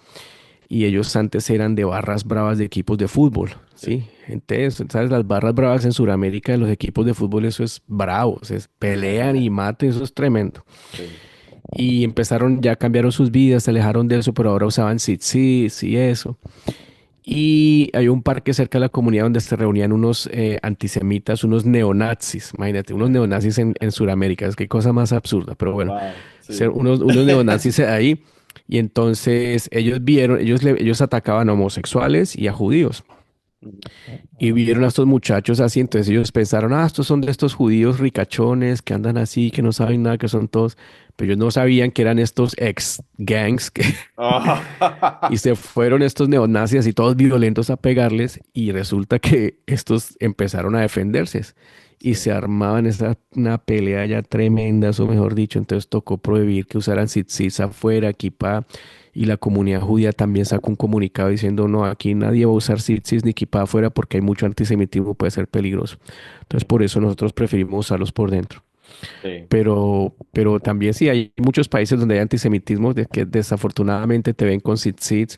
y ellos antes eran de barras bravas de equipos de fútbol, sí, ¿sí? Entonces, ¿sabes? Las barras bravas en Sudamérica, los equipos de fútbol, eso es bravo, pelean y maten, eso es tremendo. sí. Y empezaron, ya cambiaron sus vidas, se alejaron de eso, pero ahora usaban tzitzit y eso. Y hay un parque cerca de la comunidad donde se reunían unos antisemitas, unos neonazis, imagínate, unos neonazis en Sudamérica, es que cosa más absurda, pero bueno, Wow, sí. unos neonazis ahí. Y entonces ellos vieron, ellos atacaban a homosexuales y a judíos. ujú. Y vieron a estos muchachos así, entonces ellos pensaron, estos son de estos judíos ricachones que andan así, que no saben nada, que son todos, pero ellos no sabían que eran estos ex gangs y Ah, se fueron estos neonazis y todos violentos a pegarles y resulta que estos empezaron a defenderse y sí, se armaban una pelea ya tremenda, eso mejor dicho, entonces tocó prohibir que usaran tzitzis afuera, kipá, y la comunidad judía también sacó un comunicado diciendo, no, aquí nadie va a usar tzitzis ni kipá afuera porque hay mucho antisemitismo, puede ser peligroso. Entonces por eso nosotros preferimos usarlos por dentro. sí, Pero también sí hay muchos países donde hay antisemitismo de que desafortunadamente te ven con tzitzit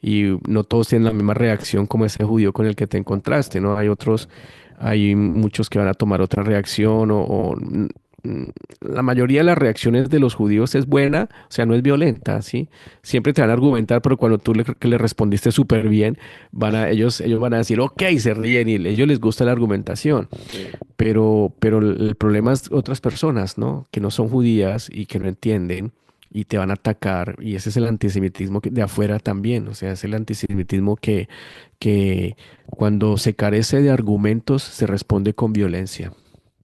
y no todos tienen la misma reacción como ese judío con el que te encontraste, ¿no? Hay otros, hay muchos que van a tomar otra reacción mm, la mayoría de las reacciones de los judíos es buena, o sea, no es violenta, ¿sí? Siempre te van a argumentar, pero cuando tú que le respondiste súper bien, ellos van a decir, ok, se ríen y a ellos les gusta la argumentación. sí, Pero el problema es otras personas, ¿no? Que no son judías y que no entienden y te van a atacar. Y ese es el antisemitismo de afuera también. O sea, es el antisemitismo que cuando se carece de argumentos se responde con violencia.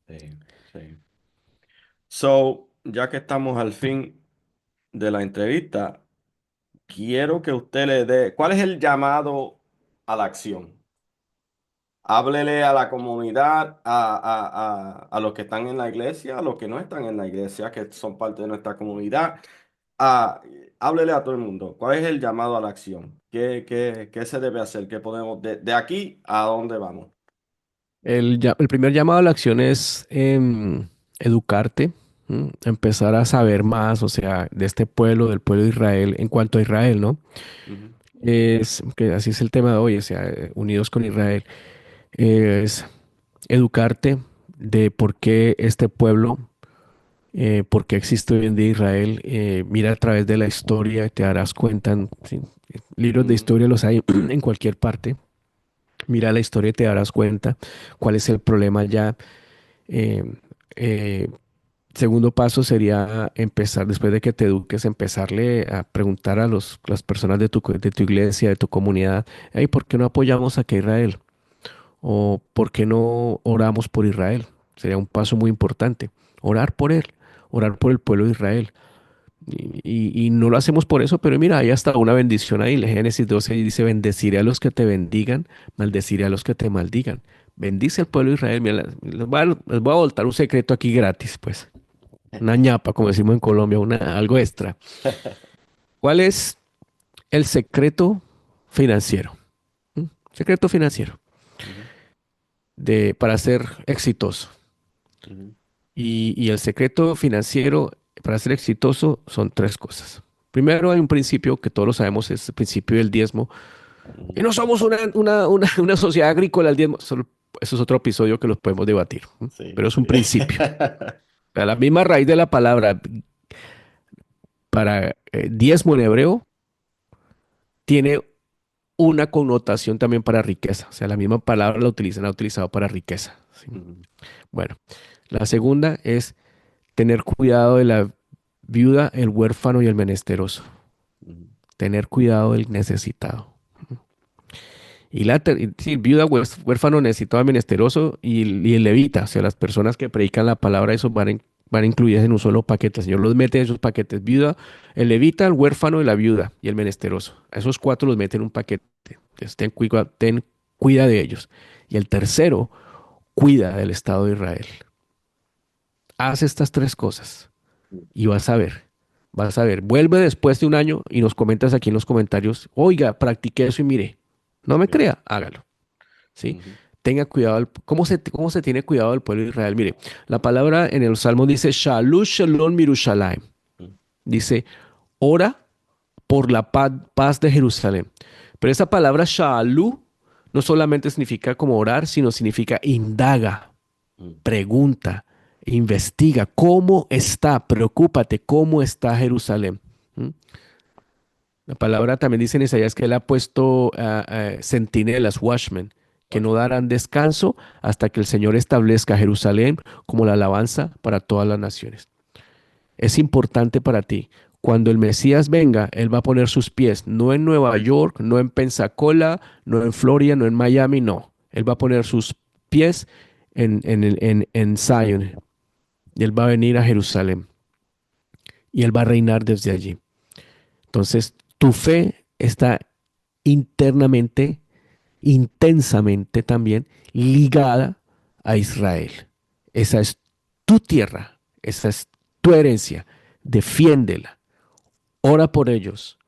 sí, sí. So, ya que estamos al fin de la entrevista, quiero que usted le dé, ¿cuál es el llamado a la acción? Háblele a la comunidad, a los que están en la iglesia, a los que no están en la iglesia, que son parte de nuestra comunidad. A, háblele a todo el mundo. ¿Cuál es el llamado a la acción? ¿Qué se debe hacer? ¿Qué podemos, de aquí a dónde vamos? El primer llamado a la acción es educarte, empezar a saber más, o sea, de este pueblo, del pueblo de Israel, en cuanto a Israel, ¿no? Ujú, Es que así es el tema de hoy, o sea, unidos con Israel. Es educarte de por qué este pueblo, por qué existe hoy en día Israel. Mira a través de la historia y te darás cuenta, sí, libros de ujú, historia los hay en cualquier parte. Mira la historia y te darás cuenta cuál es el problema ya. Eh, eh, Segundo paso sería empezar, después de que te eduques, empezarle a preguntar a las personas de tu iglesia, de tu comunidad, hey, ¿por qué no apoyamos a que Israel? ¿O por qué no oramos por Israel? Sería un paso muy importante. Orar por él, orar por el pueblo de Israel. Y no lo hacemos por eso, pero mira, hay hasta una bendición ahí. En Génesis 12 dice, bendeciré a los que te bendigan, maldeciré a los que te maldigan. Bendice al pueblo de Israel. Mira, les voy a voltar un secreto aquí gratis, pues. Una ñapa, como decimos en Colombia, algo extra. ¿Cuál es el secreto financiero? ¿Mm? Secreto financiero ujú, para ser exitoso. ujú, Y el secreto financiero para ser exitoso son tres cosas. Primero, hay un principio que todos lo sabemos, es el principio del diezmo. Y ujú. no somos una sociedad agrícola al diezmo. Eso es otro episodio que los podemos debatir. Sí, Pero es sí. un principio. A la misma raíz de la palabra para diezmo en hebreo tiene una connotación también para riqueza. O sea, la misma palabra la ha utilizado para riqueza. ¿Sí? Ujú, Bueno, la segunda es tener cuidado de la viuda, el huérfano y el menesteroso. ujú, Tener cuidado del necesitado. Sí, viuda, huérfano, necesitado, menesteroso y el levita. O sea, las personas que predican la palabra, eso van a incluirse en un solo paquete. El Señor los mete en esos paquetes. Viuda, el levita, el huérfano y la viuda y el menesteroso. A esos cuatro los mete en un paquete. Entonces, cuida de ellos. Y el tercero, cuida del Estado de Israel. Haz estas tres cosas y vas a ver. Vas a ver. Vuelve después de un año y nos comentas aquí en los comentarios, oiga, practiqué eso y mire. No me sí, crea, hágalo. ¿Sí? ujú, Tenga cuidado. Cómo se tiene cuidado del pueblo de Israel? Mire, la palabra en el Salmo dice, Shalom Shalom Mirushalayim. ujú, Dice, ora por la paz de Jerusalén. Pero esa palabra Shalom no solamente significa como orar, sino significa indaga, ujú, pregunta, investiga cómo está, preocúpate cómo está Jerusalén. ¿Mm? La palabra también dice en Isaías que él ha puesto centinelas, watchmen, que no Watchmen. darán descanso hasta que el Señor establezca Jerusalén como la alabanza para todas las naciones. Es importante para ti cuando el Mesías venga, Él va a poner sus pies no en Nueva York, no en Pensacola, no en Florida, no en Miami, no. Él va a poner sus pies en Zion. Y Él va a venir a Jerusalén y Él va a reinar desde allí. Entonces, tu fe está internamente, intensamente también ligada a Israel. Esa es tu tierra, esa es tu herencia. Defiéndela, ora por ellos,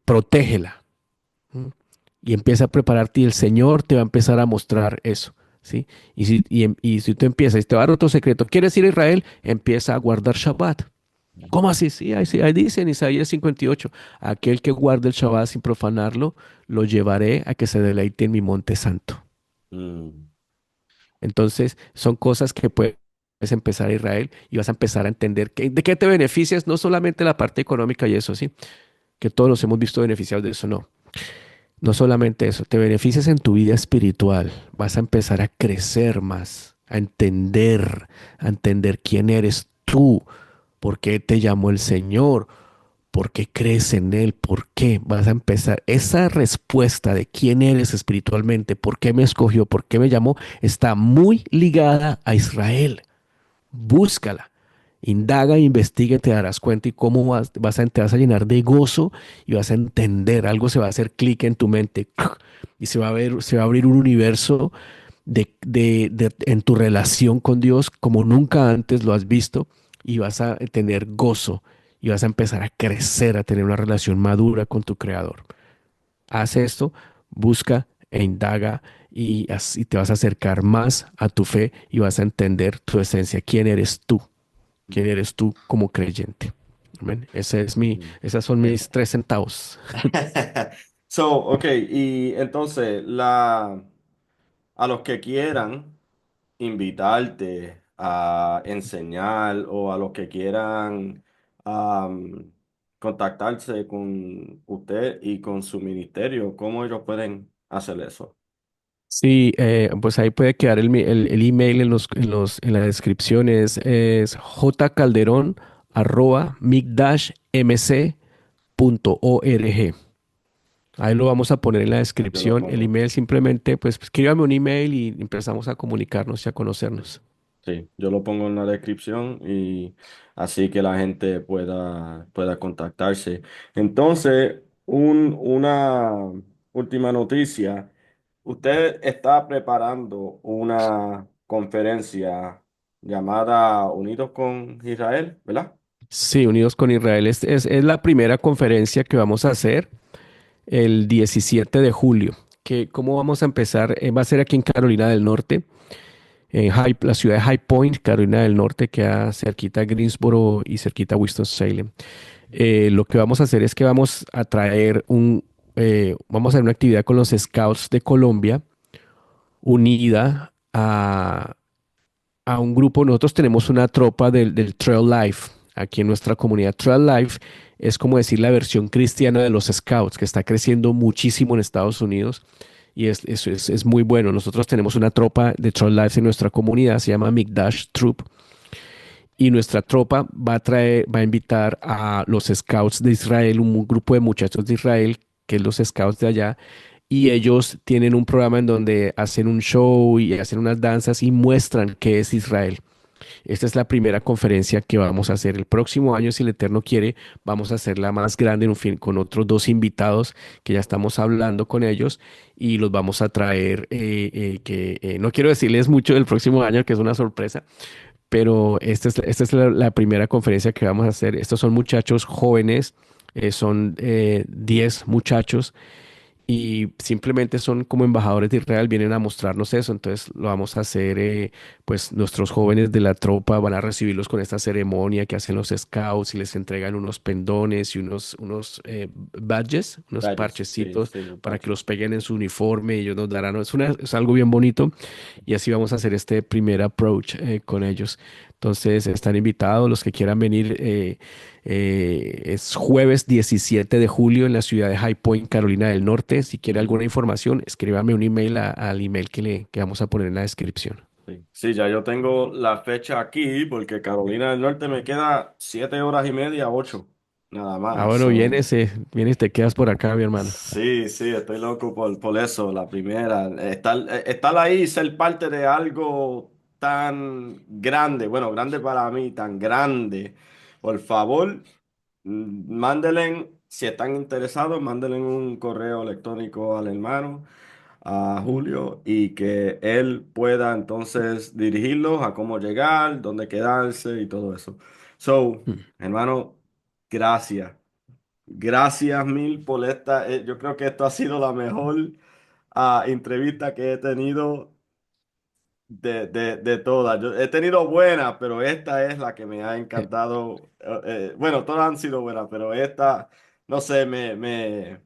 protégela. ¿M? Y empieza a prepararte y el Señor te va a empezar a mostrar eso. ¿Sí? Y si tú empiezas, y te va a dar otro secreto, ¿quieres ir a Israel? Empieza a guardar Shabbat. ¿Cómo así? Sí, ahí dice en Isaías 58, aquel que guarde el Shabbat sin profanarlo, lo llevaré a que se deleite en mi monte santo. Mm, Entonces, son cosas que puedes empezar a Israel y vas a empezar a entender de qué te beneficias, no solamente la parte económica y eso, sí, que todos nos hemos visto beneficiados de eso, no. No solamente eso, te beneficias en tu vida espiritual, vas a empezar a crecer más, a entender quién eres tú, por qué te llamó el Señor, por qué crees en Él, por qué vas a empezar. Esa respuesta de quién eres espiritualmente, por qué me escogió, por qué me llamó, está muy ligada a Israel. Búscala. Indaga, investiga y te darás cuenta y cómo te vas a llenar de gozo y vas a entender, algo se va a hacer clic en tu mente y se va a abrir un universo en tu relación con Dios como nunca antes lo has visto y vas a tener gozo y vas a empezar a crecer, a tener una relación madura con tu Creador. Haz esto, busca e indaga y así te vas a acercar más a tu fe y vas a entender tu esencia, quién eres tú como creyente. Amén. mm. Esas son mis 3 centavos. So, ok, y entonces a los que quieran invitarte a enseñar o a los que quieran am, contactarse con usted y con su ministerio, ¿cómo ellos pueden hacer eso? Sí, pues ahí puede quedar el email en la descripción, es jcalderon@migdashmc.org. Ahí lo vamos a poner en la Yo lo descripción. El pongo. email simplemente, pues escríbame un email y empezamos a comunicarnos y a conocernos. Sí, yo lo pongo en la descripción y así que la gente pueda contactarse. Entonces, una última noticia. Usted está preparando una conferencia llamada Unidos con Israel, ¿verdad? Sí, Unidos con Israel es la primera conferencia que vamos a hacer el 17 de julio. ¿Cómo vamos a empezar? Va a ser aquí en Carolina del Norte, la ciudad de High Point, Carolina del Norte, que queda cerquita a Greensboro y cerquita a Winston-Salem. Lo que vamos a hacer es que vamos a hacer una actividad con los Scouts de Colombia unida a un grupo. Nosotros tenemos una tropa del Trail Life aquí en nuestra comunidad. Trail Life es como decir la versión cristiana de los Scouts, que está creciendo muchísimo en Estados Unidos y es muy bueno. Nosotros tenemos una tropa de Trail Life en nuestra comunidad, se llama Mikdash Troop. Y nuestra tropa va a invitar a los Scouts de Israel, un grupo de muchachos de Israel, que es los Scouts de allá, y ellos tienen un programa en donde hacen un show y hacen unas danzas y muestran qué es Israel. Esta es la primera conferencia que vamos a hacer. El próximo año, si el Eterno quiere, vamos a hacerla más grande con otros 2 invitados que ya estamos hablando con ellos y los vamos a traer, no quiero decirles mucho del próximo año, que es una sorpresa, pero esta es la primera conferencia que vamos a hacer. Estos son muchachos jóvenes, son 10 muchachos y simplemente son como embajadores de Israel, vienen a mostrarnos eso, entonces lo vamos a hacer, pues nuestros jóvenes de la tropa van a recibirlos con esta ceremonia que hacen los scouts y les entregan unos pendones y unos badges, unos Rayos, sí, parchecitos sí, los para que parches. los peguen en su uniforme y ellos nos darán, es algo bien bonito y así vamos a hacer este primer approach con ellos. Entonces están invitados los que quieran venir. Es jueves 17 de julio en la ciudad de High Point, Carolina del Norte. Si quiere Ujú. alguna información, escríbame un email al email que vamos a poner en la descripción. Sí. Sí, ya yo tengo la fecha aquí porque Carolina del Norte me queda 7 horas y media, 8, nada Ah, más. bueno, vienes, te quedas por acá, mi hermano. Sí, sí, estoy loco por eso, la primera. Estar ahí y ser parte de algo tan grande, bueno, grande para mí, tan grande. Por favor, mándenle, si están interesados, mándenle un correo electrónico al hermano, a Julio, y que él pueda entonces dirigirlos a cómo llegar, dónde quedarse y todo eso. So, Mm. hermano, gracias. Gracias mil por esta. Yo creo que esto ha sido la mejor entrevista que he tenido de todas. Yo he tenido buenas, pero esta es la que me ha encantado. Bueno, todas han sido buenas, pero esta, no sé, me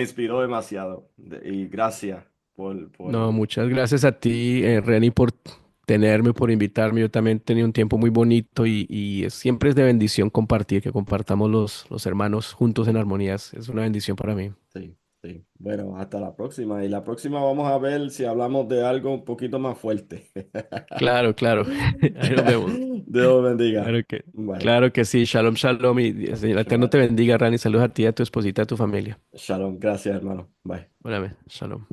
inspiró demasiado. Y gracias por. No, muchas gracias a ti, Reni, por tenerme, por invitarme. Yo también he tenido un tiempo muy bonito siempre es de bendición compartir, que compartamos los hermanos juntos en armonías. Es una bendición para mí. Sí, sí. Bueno, hasta la próxima. Y la próxima vamos a ver si hablamos de algo un poquito más fuerte. Claro, claro. Ahí nos vemos. Dios bendiga. Claro que, Bye. claro que sí. Shalom, shalom. Y el Señor Eterno te Shabbat. bendiga, Rani. Saludos a ti, a tu esposita, a tu familia. Shalom. Gracias, hermano. Bye. Órale, shalom.